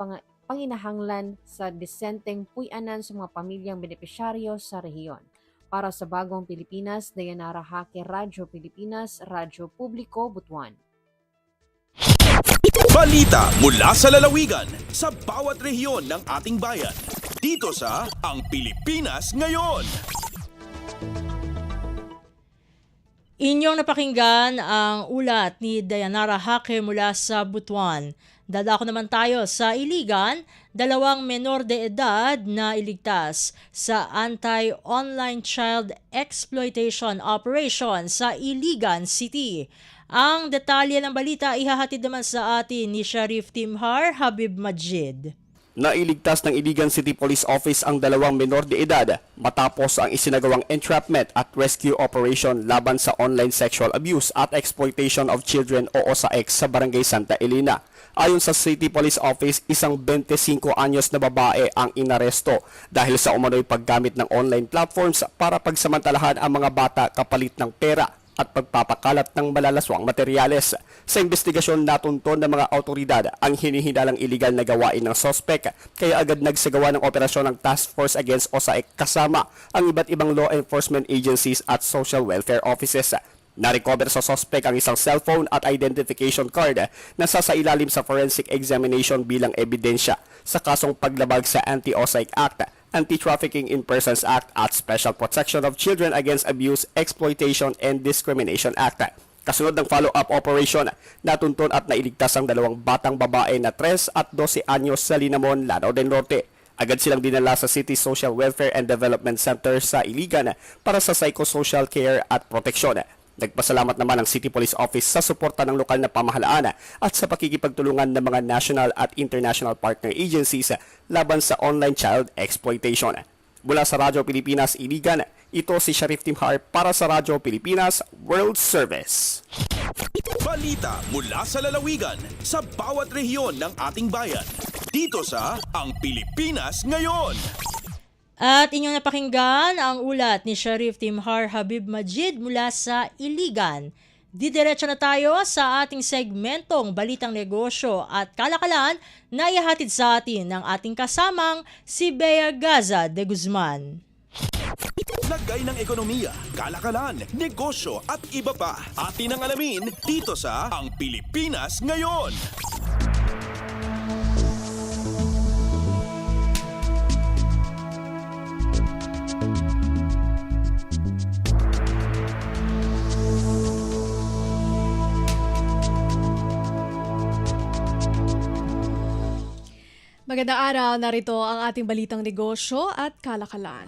panginahanglan sa disenteng puy-anan sa mga pamilyang benepisyaryo sa rehiyon. Para sa Bagong Pilipinas, Dayanara Hake, Radyo Pilipinas, Radyo Publiko, Butuan. Balita mula sa lalawigan sa bawat rehiyon ng ating bayan. Dito sa Ang Pilipinas Ngayon. Inyong napakinggan ang ulat ni Dayanara Hake mula sa Butuan. Dadako naman tayo sa Iligan, 2 menor de edad na iligtas sa Anti-Online Child Exploitation Operation sa Iligan City. Ang detalye ng balita ihahatid naman sa atin ni Sheriff Timhar Habib Majid. Nailigtas ng Iligan City Police Office ang 2 menor de edad matapos ang isinagawang entrapment at rescue operation laban sa online sexual abuse at exploitation of children o OSA-X sa Barangay Santa Elena. Ayon sa City Police Office, isang 25 anyos na babae ang inaresto dahil sa umano'y paggamit ng online platforms para pagsamantalahan ang mga bata kapalit ng pera. at pagpapakalat ng malalaswang materyales. Sa investigasyon, natunton ng mga autoridad ang hinihinalang iligal na gawain ng sospek, kaya agad nagsagawa ng operasyon ng Task Force Against OSAIC kasama ang iba't ibang law enforcement agencies at social welfare offices. Na-recover sa suspect ang isang cellphone at identification card na sasailalim sa forensic examination bilang ebidensya sa kasong paglabag sa Anti-OSAIC Act, Anti-Trafficking in Persons Act at Special Protection of Children Against Abuse, Exploitation and Discrimination Act. Kasunod ng follow-up operation, natuntun at nailigtas ang 2 batang babae na 3 at 12 anyos sa Linamon, Lanao del Norte. Agad silang dinala sa City Social Welfare and Development Center sa Iligan para sa psychosocial care at proteksyon. Nagpasalamat naman ang City Police Office sa suporta ng lokal na pamahalaan at sa pakikipagtulungan ng mga national at international partner agencies laban sa online child exploitation. Mula sa Radyo Pilipinas Iligan, ito si Sharif Timhar para sa Radyo Pilipinas World Service. Balita mula sa lalawigan sa bawat rehiyon ng ating bayan. Dito sa Ang Pilipinas Ngayon. At inyong napakinggan ang ulat ni Sharif Timhar Habib Majid mula sa Iligan. Didiretso na tayo sa ating segmentong Balitang Negosyo at Kalakalan na ihahatid sa atin ng ating kasamang si Bea Gaza de Guzman. Lagay ng ekonomiya, kalakalan, negosyo at iba pa. Atin ang alamin dito sa Ang Pilipinas Ngayon. Magandang araw, narito ang ating balitang negosyo at kalakalan.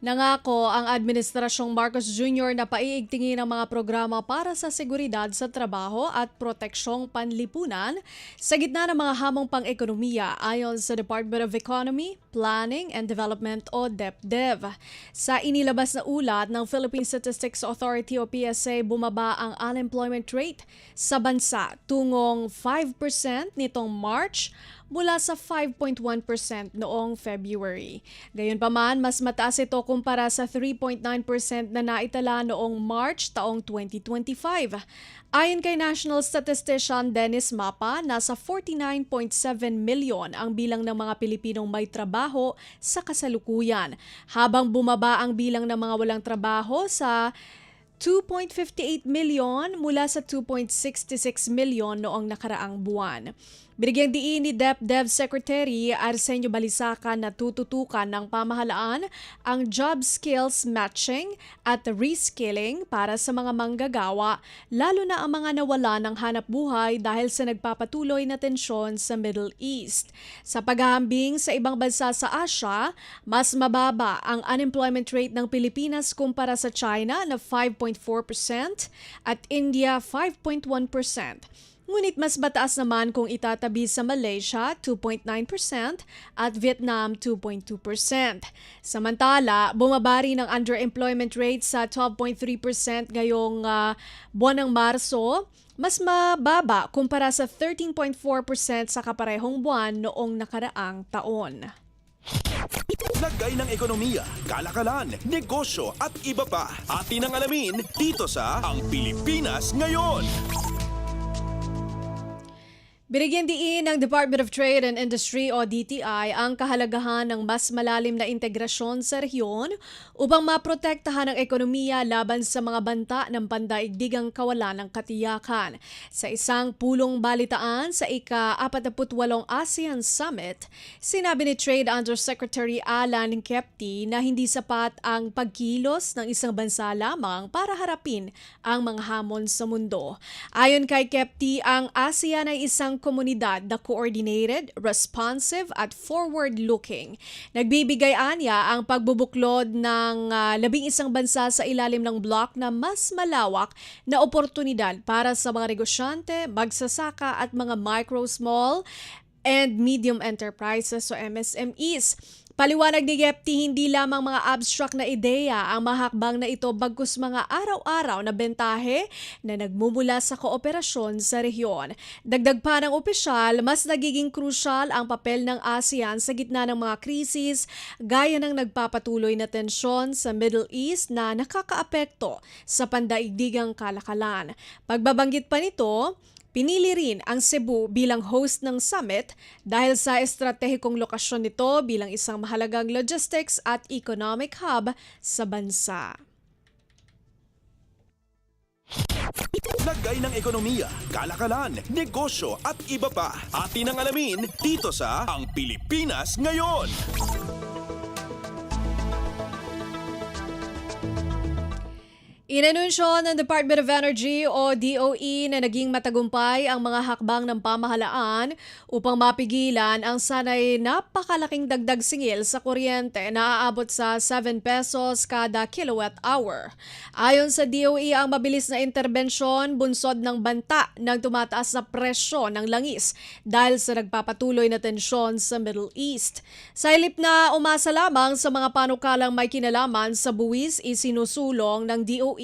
Nangako ang Administrasyong Marcos Jr. na paiigtingin ang mga programa para sa seguridad sa trabaho at proteksyong panlipunan sa gitna ng mga hamong pang-ekonomiya ayon sa Department of Economy, Planning and Development o DepDev. Sa inilabas na ulat ng Philippine Statistics Authority o PSA, bumaba ang unemployment rate sa bansa tungong 5% nitong March mula sa 5.1% noong February. Gayunpaman, mas mataas ito kumpara sa 3.9% na naitala noong March taong 2025. Ayon kay National Statistician Dennis Mapa, nasa 49.7 milyon ang bilang ng mga Pilipinong may trabaho sa kasalukuyan, habang bumaba ang bilang ng mga walang trabaho sa 2.58 milyon mula sa 2.66 milyon noong nakaraang buwan. Binigyang diin ni DepDev Secretary Arsenio Balisacan na tututukan ng pamahalaan ang job skills matching at reskilling para sa mga manggagawa, lalo na ang mga nawala ng hanap buhay dahil sa nagpapatuloy na tensyon sa Middle East. Sa paghahambing sa ibang bansa sa Asia, mas mababa ang unemployment rate ng Pilipinas kumpara sa China na 5.4% at India 5.1%. Ngunit mas mataas naman kung itatabi sa Malaysia, 2.9% at Vietnam, 2.2%. Samantala, bumaba rin ang underemployment rate sa 12.3% ngayong buwan ng Marso, mas mababa kumpara sa 13.4% sa kaparehong buwan noong nakaraang taon. Lagay ng ekonomiya, kalakalan, negosyo at iba pa. Atin ang alamin dito sa Ang Pilipinas Ngayon. Binigyan diin ng Department of Trade and Industry o DTI ang kahalagahan ng mas malalim na integrasyon sa rehiyon upang maprotektahan ang ekonomiya laban sa mga banta ng pandaigdigang kawalan ng katiyakan. Sa isang pulong balitaan sa ika-48 ASEAN Summit, sinabi ni Trade Undersecretary Alan Kepti na hindi sapat ang pagkilos ng isang bansa lamang para harapin ang mga hamon sa mundo. Ayon kay Kepti, ang ASEAN ay isang komunidad na coordinated, responsive at forward-looking. Nagbibigay anya ang pagbubuklod ng 11 bansa sa ilalim ng bloc na mas malawak na oportunidad para sa mga negosyante, magsasaka at mga micro, small and Medium Enterprises o MSMEs. Paliwanag ni Yepti, hindi lamang mga abstract na ideya ang mahakbang na ito bagkus mga araw-araw na bentahe na nagmumula sa kooperasyon sa rehiyon. Dagdag pa ng opisyal, mas nagiging krusyal ang papel ng ASEAN sa gitna ng mga krisis gaya ng nagpapatuloy na tensyon sa Middle East na nakakaapekto sa pandaigdigang kalakalan. Pagbabanggit pa nito, pinili rin ang Cebu bilang host ng summit dahil sa estratehikong lokasyon nito bilang isang mahalagang logistics at economic hub sa bansa. Lagay ng ekonomiya, kalakalan, negosyo at iba pa. Atin ang alamin dito sa Ang Pilipinas Ngayon. Inanunsyo ng Department of Energy o DOE na naging matagumpay ang mga hakbang ng pamahalaan upang mapigilan ang sanay napakalaking dagdag singil sa kuryente na aabot sa 7 pesos kada kilowatt hour. Ayon sa DOE, ang mabilis na interbensyon bunsod ng banta ng tumataas na presyo ng langis dahil sa nagpapatuloy na tensyon sa Middle East. Sa halip na umasa lamang sa mga panukalang may kinalaman sa buwis, isinusulong ng DOE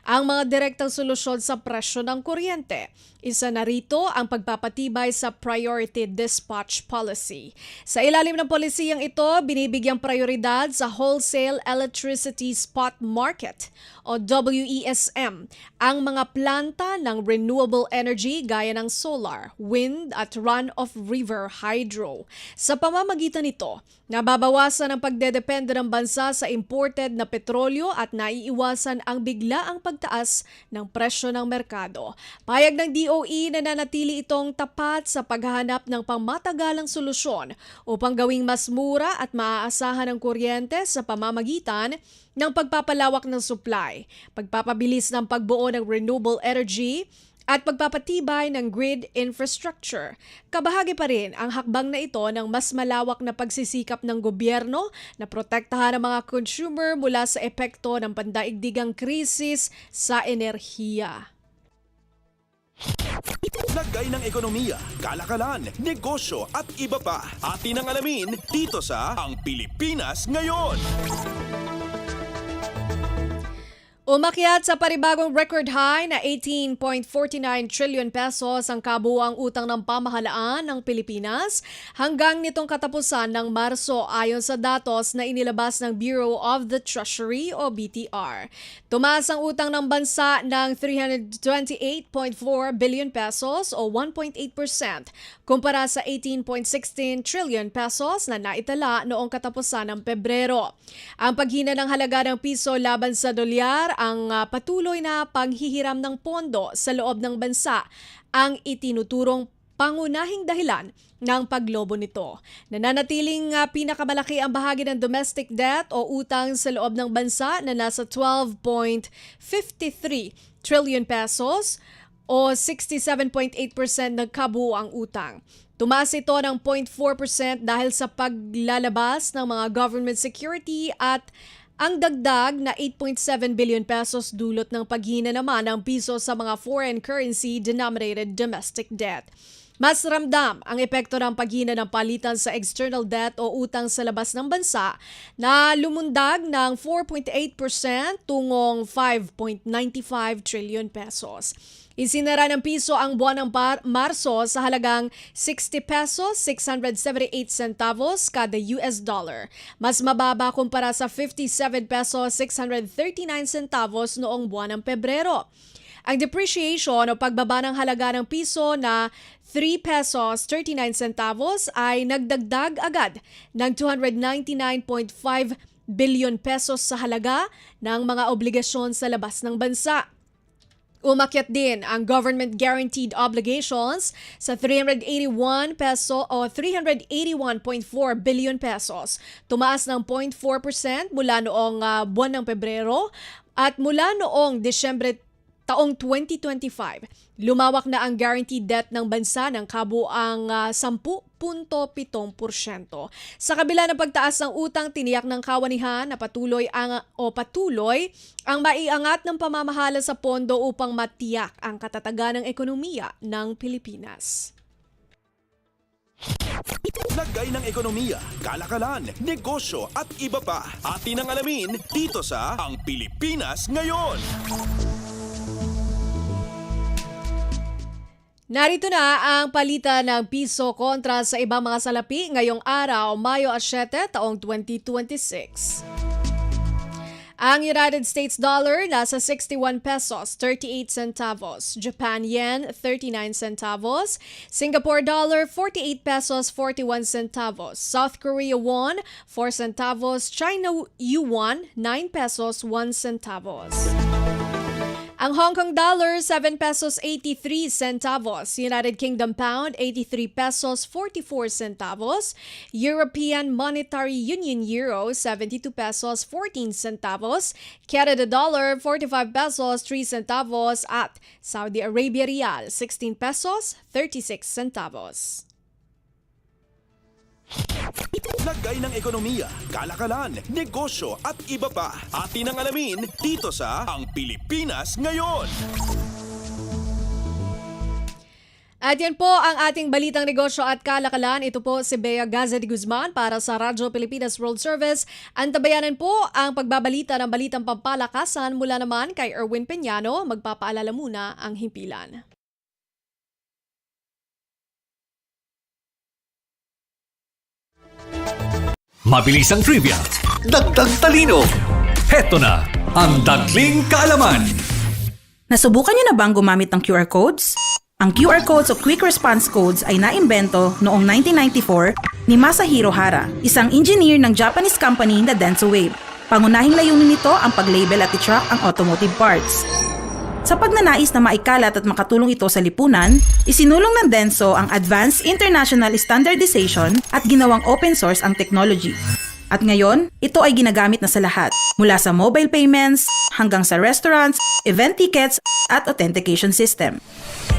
ang mga direktang solusyon sa presyo ng kuryente. Isa na rito ang pagpapatibay sa Priority Dispatch Policy. Sa ilalim ng polisiyang ito, binibigyang prioridad sa Wholesale Electricity Spot Market o WESM ang mga planta ng renewable energy gaya ng solar, wind at run-of-river hydro. Sa pamamagitan nito, nababawasan ang pagdedepende ng bansa sa imported na petrolyo at naiiwasan ang biglaang pagtaas ng presyo ng merkado. Payag ng DOE na nanatili itong tapat sa paghahanap ng pangmatagalang solusyon upang gawing mas mura at maaasahan ang kuryente sa pamamagitan ng pagpapalawak ng supply, pagpapabilis ng pagbuo ng renewable energy, at pagpapatibay ng grid infrastructure. Kabahagi pa rin ang hakbang na ito ng mas malawak na pagsisikap ng gobyerno na protektahan ang mga consumer mula sa epekto ng pandaigdigang krisis sa enerhiya. Lagay ng ekonomiya, kalakalan, negosyo at iba pa. Atin ang alamin dito sa Ang Pilipinas Ngayon. Umakyat sa panibagong record high na 18.49 trillion pesos ang kabuuang utang ng pamahalaan ng Pilipinas hanggang nitong katapusan ng Marso ayon sa datos na inilabas ng Bureau of the Treasury o BTR. Tumaas ang utang ng bansa ng 328.4 billion pesos o 1.8% kumpara sa 18.16 trillion pesos na naitala noong katapusan ng Pebrero. Ang paghina ng halaga ng piso laban sa dolyar ang patuloy na paghihiram ng pondo sa loob ng bansa ang itinuturong pangunahing dahilan ng paglobo nito. Nananatiling pinakamalaki ang bahagi ng domestic debt o utang sa loob ng bansa na nasa 12.53 trillion pesos o 67.8% ng kabuuang utang. Tumaas ito ng 0.4% dahil sa paglalabas ng mga government security at ang dagdag na 8.7 billion pesos dulot ng paghina naman ng piso sa mga foreign currency denominated domestic debt. Mas ramdam ang epekto ng paghina ng palitan sa external debt o utang sa labas ng bansa na lumundag ng 4.8% tungong 5.95 trillion pesos. Isinara ng piso ang buwan ng Marso sa halagang 60 pesos 678 centavos kada US dollar. Mas mababa kumpara sa 57 pesos 639 centavos noong buwan ng Pebrero. Ang depreciation o pagbaba ng halaga ng piso na 3 pesos 39 centavos ay nagdagdag agad ng 299.5 billion pesos sa halaga ng mga obligasyon sa labas ng bansa. Umakyat din ang government guaranteed obligations sa 381 peso o 381.4 billion pesos. Tumaas ng 0.4% mula noong buwan ng Pebrero at mula noong Disyembre taong 2025, lumawak na ang guaranteed debt ng bansa ng kabuuang 10.7%. Sa kabila ng pagtaas ng utang, tiniyak ng kawanihan na patuloy ang maiangat ng pamamahala sa pondo upang matiyak ang katatagan ng ekonomiya ng Pilipinas. Lagay ng ekonomiya, kalakalan, negosyo at iba pa. Atin ang alamin dito sa Ang Pilipinas Ngayon. Narito na ang palitan ng piso kontra sa ibang mga salapi ngayong araw, Mayo 7, taong 2026. Ang United States dollar nasa 61 pesos 38 centavos, Japan yen 39 centavos, Singapore dollar 48 pesos 41 centavos, South Korea won 4 centavos, China yuan 9 pesos 1 centavos. Ang Hong Kong dollar, 7 pesos 83 centavos. United Kingdom pound, 83 pesos 44 centavos. European Monetary Union euro, 72 pesos 14 centavos. Canada dollar, 45 pesos 3 centavos. At Saudi Arabia rial, 16 pesos 36 centavos. Lagay ng ekonomiya, kalakalan, negosyo at iba pa. Atin ang alamin dito sa Ang Pilipinas Ngayon. At yan po ang ating balitang negosyo at kalakalan. Ito po si Bea Gaza de Guzman para sa Radyo Pilipinas World Service. Antabayanan po ang pagbabalita ng balitang pampalakasan mula naman kay Erwin Peñano. Magpapaalala muna ang himpilan. Mabilis ang trivia, dagdag talino. Heto na ang Dagling Kaalaman. Nasubukan niyo na bang gumamit ng QR codes? Ang QR codes o Quick Response Codes ay naimbento noong 1994 ni Masahiro Hara, isang engineer ng Japanese company na Denso Wave. Pangunahing layunin nito ang pag-label at i-track ang automotive parts. Sa pagnanais na maikalat at makatulong ito sa lipunan, isinulong ng Denso ang Advanced International Standardization at ginawang open source ang technology. At ngayon, ito ay ginagamit na sa lahat, mula sa mobile payments hanggang sa restaurants, event tickets at authentication system.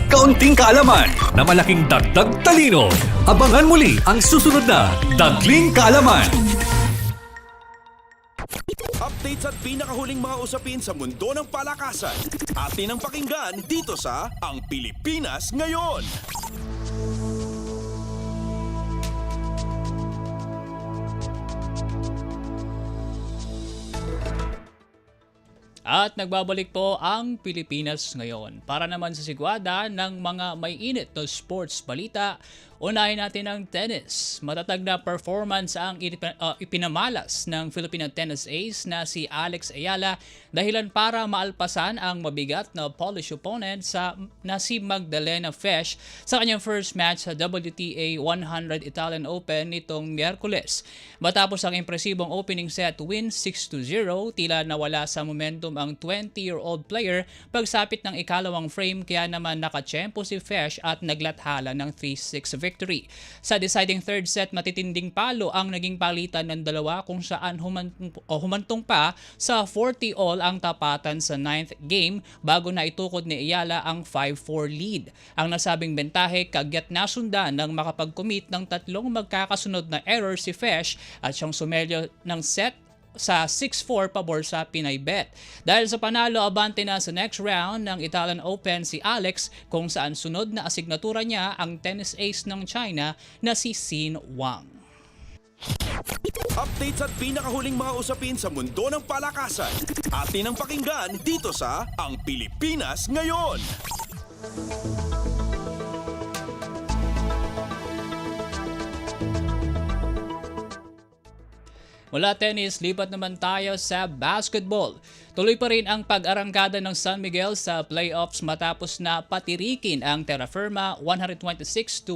Kaunting kaalaman na malaking dagdag talino. Abangan muli ang susunod na Dagling Kaalaman. Updates at pinakahuling mga usapin sa mundo ng palakasan. Atin ang pakinggan dito sa Ang Pilipinas Ngayon. At nagbabalik po ang Pilipinas Ngayon. Para naman sa sigwada ng mga may init na sports balita, unahin natin ang tennis. Matatag na performance ang ipinamalas ng Filipino tennis ace na si Alex Ayala dahilan para maalpasan ang mabigat na Polish opponent na si Magdalena Fesch sa kanyang first match sa WTA 100 Italian Open nitong Miyerkules. Matapos ang impresibong opening set win 6-0, tila nawala sa momentum ang 20-year-old player pagsapit ng ikalawang frame, kaya naman nakatsyempo si Fesch at naglathala ng 3-6 victory. Sa deciding third set, matitinding palo ang naging palitan ng dalawa kung saan humantong pa sa 40-all ang tapatan sa 9th game bago na itukod ni Ayala ang 5-4 lead. Ang nasabing bentahe kagyat nasundan ng makapag-commit ng tatlong magkakasunod na error si Fesch at siyang sumelyo ng set sa 6-4 pabor sa Pinay Bet. Dahil sa panalo, abante na sa next round ng Italian Open si Alex kung saan sunod na asignatura niya ang tennis ace ng China na si Xin Wang. Updates at pinakahuling mga usapin sa mundo ng palakasan. Atin ang pakinggan dito sa Ang Pilipinas Ngayon. Mula tennis, lipat naman tayo sa basketball. Tuloy pa rin ang pag-arangkada ng San Miguel sa playoffs matapos na patirikin ang Terra Firma 126-110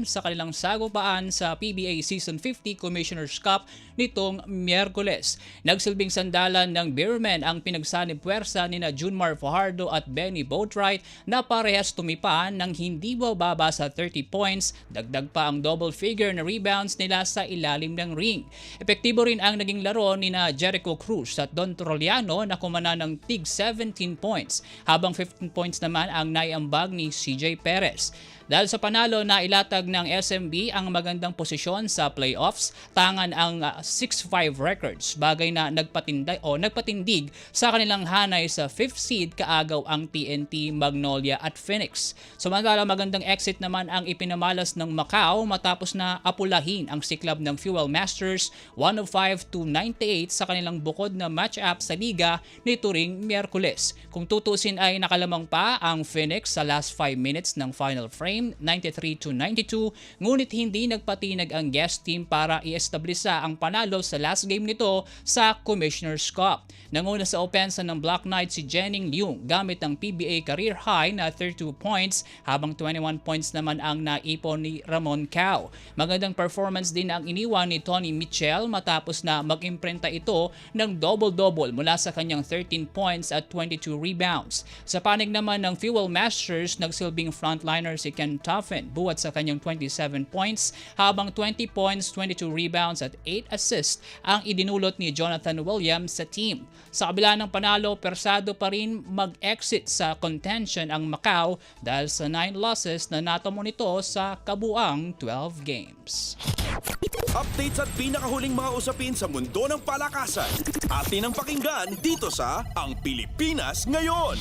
sa kanilang sagupaan sa PBA Season 50 Commissioner's Cup nitong Miyerkules. Nagsilbing sandalan ng Beermen ang pinagsanib puwersa nina Junmar Fajardo at Benny Boatwright na parehas tumipan ng hindi bababa sa 30 points, dagdag pa ang double figure na rebounds nila sa ilalim ng ring. Epektibo rin ang naging laro nina Jericho Cruz at Don Troliano Aquino na kumana ng tig 17 points, habang 15 points naman ang naiambag ni CJ Perez. Dahil sa panalo na ilatag ng SMB ang magandang posisyon sa playoffs, tangan ang 6-5 records, bagay na nagpatindig sa kanilang hanay sa 5th seed kaagaw ang TNT, Magnolia at Phoenix. Samantala magandang exit naman ang ipinamalas ng Macau matapos na apulahin ang siklab ng Fuel Masters 105-98 sa kanilang bukod na match-up sa liga nito ring Miyerkules. Kung tutusin ay nakalamang pa ang Phoenix sa last 5 minutes ng final frame 93-92, ngunit hindi nagpatinag ang guest team para i-establisa ang panalo sa last game nito sa Commissioner's Cup. Nanguna sa opensa ng Black Knights si Jenning Leung gamit ang PBA career high na 32 points, habang 21 points naman ang naipon ni Ramon Cao. Magandang performance din ang iniwan ni Tony Mitchell matapos na mag-imprenta ito ng double-double mula sa kanyang 13 points at 22 rebounds. Sa panig naman ng Fuel Masters, nagsilbing frontliner si Ken Tuffin buwat sa kanyang 27 points, habang 20 points, 22 rebounds at 8 assists ang idinulot ni Jonathan Williams sa team. Sa kabila ng panalo, persado pa rin mag-exit sa contention ang Macau dahil sa 9 losses na natamo nito sa kabuang 12 games. Updates at pinakahuling mga usapin sa mundo ng palakasan. Atin ang pakinggan dito sa Ang Pilipinas Ngayon.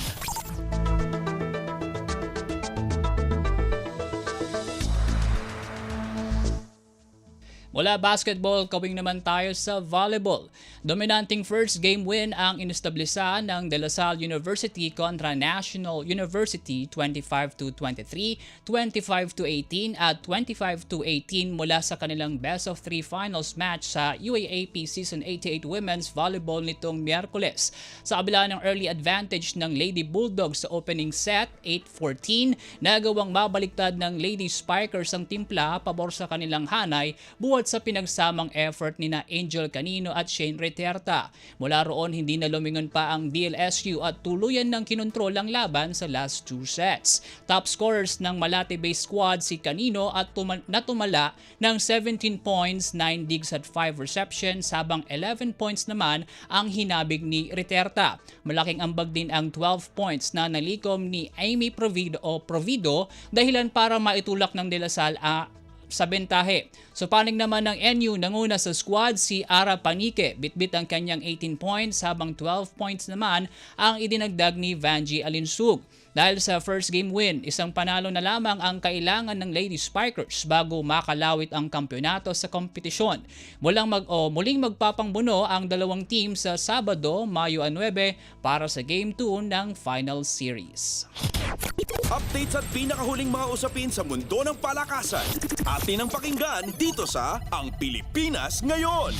Mula basketball, kawing naman tayo sa volleyball. Dominanting first game win ang inistablisa ng De La Salle University kontra National University 25-23, 25-18 at 25-18 mula sa kanilang best of 3 finals match sa UAAP Season 88 Women's Volleyball nitong Miyerkules. Sa kabila ng early advantage ng Lady Bulldogs sa opening set, 8-14, nagawang mabaliktad ng Lady Spikers ang timpla pabor sa kanilang hanay buwat sa pinagsamang effort ni na Angel Canino at Shane Riterta. Mula roon, hindi na lumingon pa ang DLSU at tuluyan ng kinontrol ang laban sa last 2 sets. Top scorers ng Malate-based squad si Canino at natumala ng 17 points, 9 digs at 5 receptions, habang 11 points naman ang hinabig ni Riterta. Malaking ambag din ang 12 points na nalikom ni Amy Provido dahilan para maitulak ng De La Salle sa bentahe. So panig naman ng NU, nanguna sa squad si Ara Panique, bitbit ang kanyang 18 points, habang 12 points naman ang idinagdag ni Vangie Alinsug. Dahil sa first game win, isang panalo na lamang ang kailangan ng Lady Spikers bago makalawit ang kampyonato sa kompetisyon. Muling magpapangbuno ang dalawang team sa Sabado, Mayo 9 para sa Game 2 ng Final Series. Updates at pinakahuling mga usapin sa mundo ng palakasan. Atin ang pakinggan dito sa Ang Pilipinas Ngayon.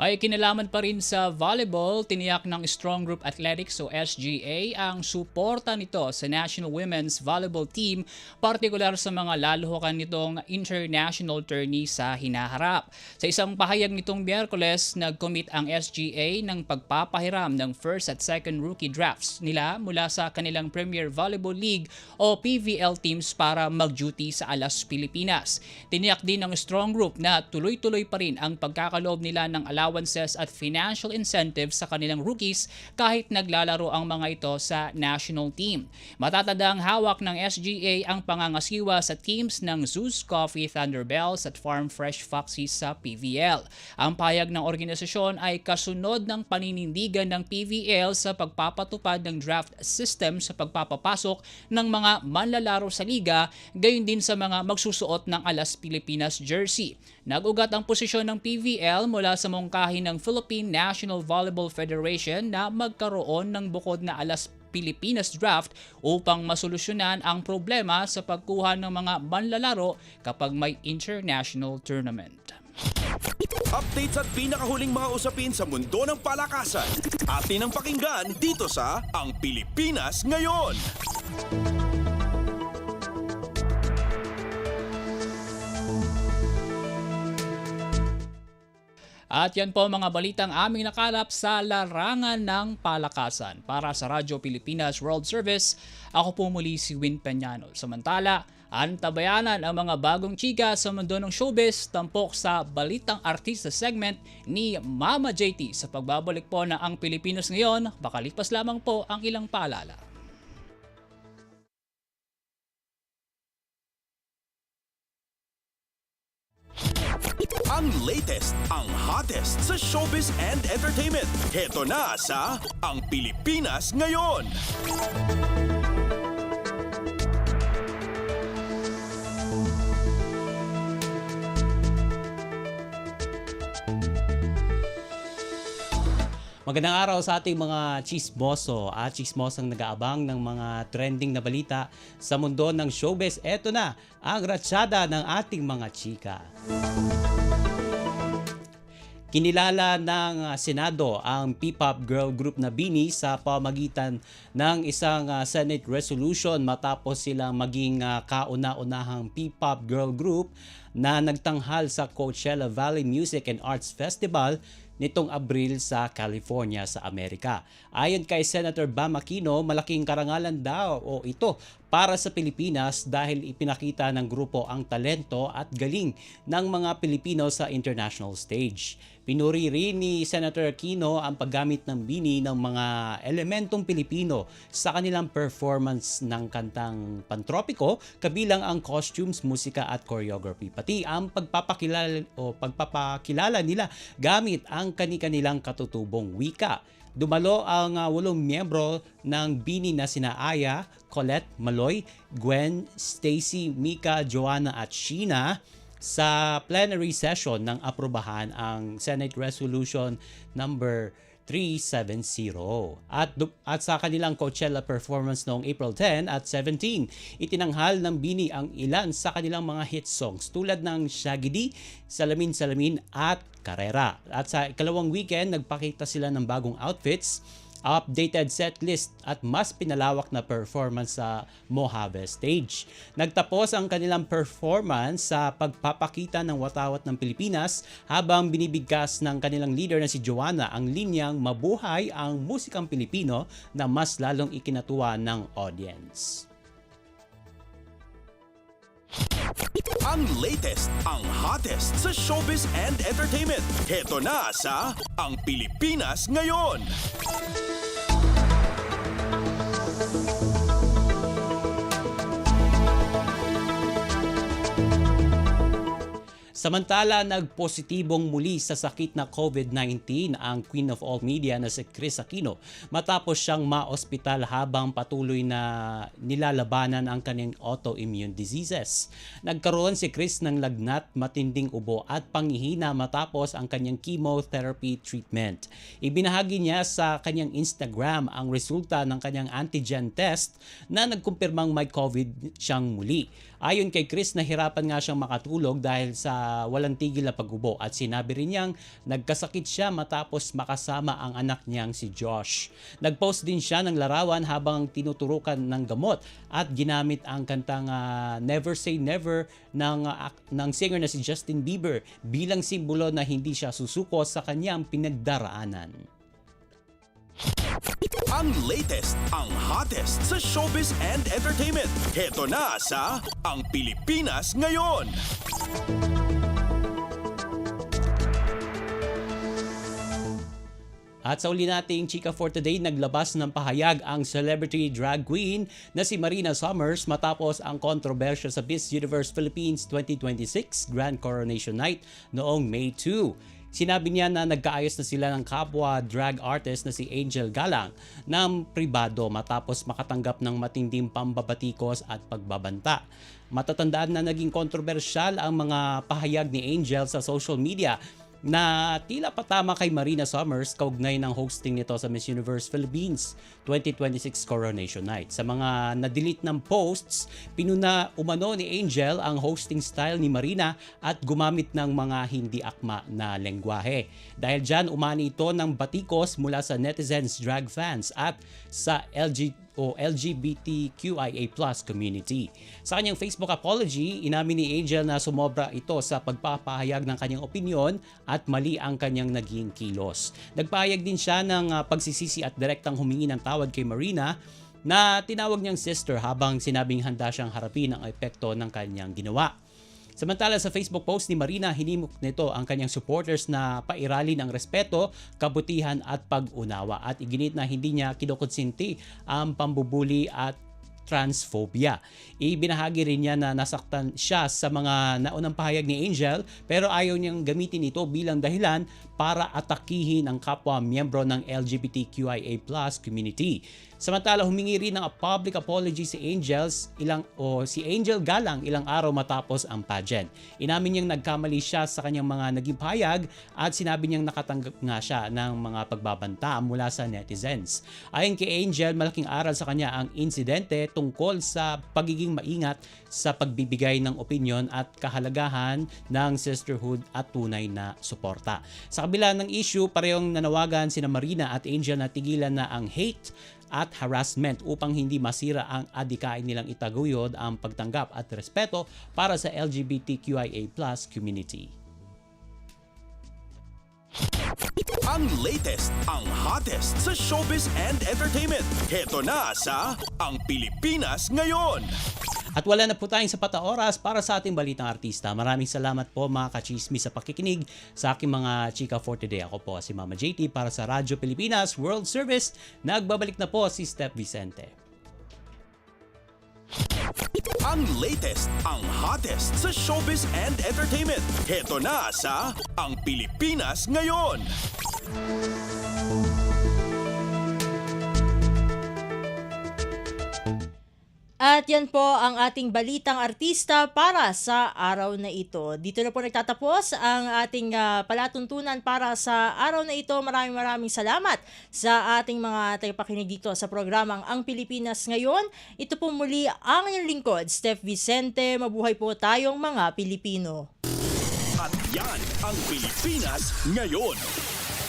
May kinalaman pa rin sa volleyball, tiniyak ng Strong Group Athletics o SGA ang suporta nito sa National Women's Volleyball Team, partikular sa mga lalahukan nitong international tourney sa hinaharap. Sa isang pahayag nitong Miyerkules, nag-commit ang SGA ng pagpapahiram ng first at second rookie drafts nila mula sa kanilang Premier Volleyball League o PVL teams para mag-duty sa Alas, Pilipinas. Tiniyak din ng Strong Group na tuloy-tuloy pa rin ang pagkakaloob nila ng allowances at financial incentives sa kanilang rookies kahit naglalaro ang mga ito sa national team. Matatandang hawak ng SGA ang pangangasiwa sa teams ng Zeus Coffee Thunderbells at Farm Fresh Foxes sa PVL. Ang payag ng organisasyon ay kasunod ng paninindigan ng PVL sa pagpapatupad ng draft system sa pagpapapasok ng mga manlalaro sa liga, gayon din sa mga magsusuot ng Alas Pilipinas jersey. Nag-ugat ang posisyon ng PVL mula sa mungkahi ng Philippine National Volleyball Federation na magkaroon ng bukod na Alas Pilipinas draft upang masolusyonan ang problema sa pagkuha ng mga manlalaro kapag may international tournament. Updates at pinakahuling mga usapin sa mundo ng palakasan. Atin ang pakinggan dito sa Ang Pilipinas Ngayon. At yan po mga balitang aming nakalap sa larangan ng palakasan. Para sa Radyo Pilipinas World Service, ako po muli si Win Peñano. Samantala, Antabayanan ang mga bagong chika sa mundo ng showbiz, tampok sa Balitang Artista segment ni Mama JT sa pagbabalik po na ang Pilipinas ngayon, bakalipas lamang po ang ilang paalala. Ang latest, ang hottest sa showbiz and entertainment. Heto na sa Ang Pilipinas Ngayon. Magandang araw sa ating mga chismoso at chismosang nag-aabang ng mga trending na balita sa mundo ng showbiz. Eto na ang ratsyada ng ating mga chika. Kinilala ng Senado ang P-pop girl group na BINI sa pamagitan ng isang Senate resolution matapos silang maging kauna-unahang P-pop girl group na nagtanghal sa Coachella Valley Music and Arts Festival nitong Abril sa California sa Amerika. Ayon kay Senator Bam Aquino, malaking karangalan daw o ito para sa Pilipinas dahil ipinakita ng grupo ang talento at galing ng mga Pilipino sa international stage. Pinuri rin ni Senator Aquino ang paggamit ng BINI ng mga elementong Pilipino sa kanilang performance ng kantang pantropiko, kabilang ang costumes, musika at choreography. Pati ang pagpapakilala nila gamit ang kani-kanilang katutubong wika. Dumalo ang 8 miyembro ng BINI na sina Aya, Colette, Maloy, Gwen, Stacy, Mika, Joanna at Sheena sa plenary session ng aprobahan ang Senate Resolution number 370. At sa kanilang Coachella performance noong April 10 at 17, itinanghal ng BINI ang ilan sa kanilang mga hit songs tulad ng Shaggy, Salamin Salamin at Karera. At sa ikalawang weekend, nagpakita sila ng bagong outfits, updated set list at mas pinalawak na performance sa Mojave stage. Nagtapos ang kanilang performance sa pagpapakita ng watawat ng Pilipinas habang binibigkas ng kanilang leader na si Joanna ang linyang mabuhay ang musikang Pilipino na mas lalong ikinatuwa ng audience. Ang latest, ang hottest sa showbiz and entertainment. Heto na sa Ang Pilipinas Ngayon. Samantala, nagpositibong muli sa sakit na COVID-19 ang Queen of All Media na si Kris Aquino matapos siyang ma-ospital habang patuloy na nilalabanan ang kanyang autoimmune diseases. Nagkaroon si Kris ng lagnat, matinding ubo at panghihina matapos ang kanyang chemotherapy treatment. Ibinahagi niya sa kanyang Instagram ang resulta ng kanyang antigen test na nagkumpirmang may COVID siyang muli. Ayon kay Kris, nahirapan nga siyang makatulog dahil sa walang tigil na pag-ubo at sinabi rin niyang nagkasakit siya matapos makasama ang anak niyang si Josh. Nagpost din siya ng larawan habang tinuturukan ng gamot at ginamit ang kantang Never Say Never ng singer na si Justin Bieber bilang simbolo na hindi siya susuko sa kanyang pinagdaraanan. Ang latest, ang hottest sa showbiz and entertainment. Heto na sa Ang Pilipinas Ngayon. At sa uli nating chika for today, naglabas ng pahayag ang celebrity drag queen na si Marina Summers matapos ang kontrobersya sa Miss Universe Philippines 2026 Grand Coronation Night noong May 2. Sinabi niya na nagkaayos na sila ng kapwa drag artist na si Angel Galang ng pribado matapos makatanggap ng matinding pambabatikos at pagbabanta. Matatandaan na naging kontrobersyal ang mga pahayag ni Angel sa social media na tila patama kay Marina Summers kaugnay ng hosting nito sa Miss Universe Philippines 2026 Coronation Night. Sa mga na-delete ng posts, pinuna umano ni Angel ang hosting style ni Marina at gumamit ng mga hindi akma na lengguwahe. Dahil dyan, umani ito ng batikos mula sa netizens, drag fans at sa LGBTQIA+ community. Sa kanyang Facebook apology, inamin ni Angel na sumobra ito sa pagpapahayag ng kanyang opinyon at mali ang kanyang naging kilos. Nagpahayag din siya ng pagsisisi at direktang humingi ng tawad kay Marina na tinawag niyang sister habang sinabing handa siyang harapin ang epekto ng kanyang ginawa. Samantala sa Facebook post ni Marina, hinimok nito ang kanyang supporters na pairalin ang respeto, kabutihan at pag-unawa at iginit na hindi niya kinukonsinti ang pambubuli at transphobia. Ibinahagi rin niya na nasaktan siya sa mga naunang pahayag ni Angel pero ayaw niyang gamitin ito bilang dahilan para atakihin ang kapwa miyembro ng LGBTQIA+ community. Samantala humingi rin ng public apology si Angel Galang ilang araw matapos ang pageant. Inamin niyang nagkamali siya sa kanyang mga naging pahayag at sinabi niyang nakatanggap nga siya ng mga pagbabanta mula sa netizens. Ayon kay Angel, malaking aral sa kanya ang insidente tungkol sa pagiging maingat sa pagbibigay ng opinyon at kahalagahan ng sisterhood at tunay na suporta. Sa kabila ng issue, parehong nanawagan sina Marina at Angel na tigilan na ang hate at harassment upang hindi masira ang adikain nilang itaguyod ang pagtanggap at respeto para sa LGBTQIA+ community. Ang latest, ang hottest sa showbiz and entertainment. Heto na sa Ang Pilipinas Ngayon. At wala na po tayong sapat na oras para sa ating balitang artista. Maraming salamat po mga kachismis sa pakikinig sa aking mga chika for today. Ako po si Mama JT para sa Radyo Pilipinas World Service. Nagbabalik na po si Steph Vicente. Ang latest, ang hottest sa showbiz and entertainment. Heto na sa Ang Pilipinas Ngayon. At yan po ang ating balitang artista para sa araw na ito. Dito na po nagtatapos ang ating palatuntunan para sa araw na ito. Maraming salamat sa ating mga tagapakinig dito sa programang Ang Pilipinas Ngayon. Ito po muli ang inyong lingkod, Steph Vicente. Mabuhay po tayong mga Pilipino. At yan ang Pilipinas Ngayon.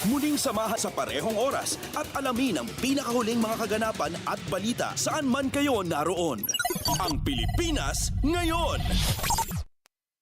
Muling samahan sa parehong oras at alamin ang pinakahuling mga kaganapan at balita saan man kayo naroon. Ang Pilipinas Ngayon.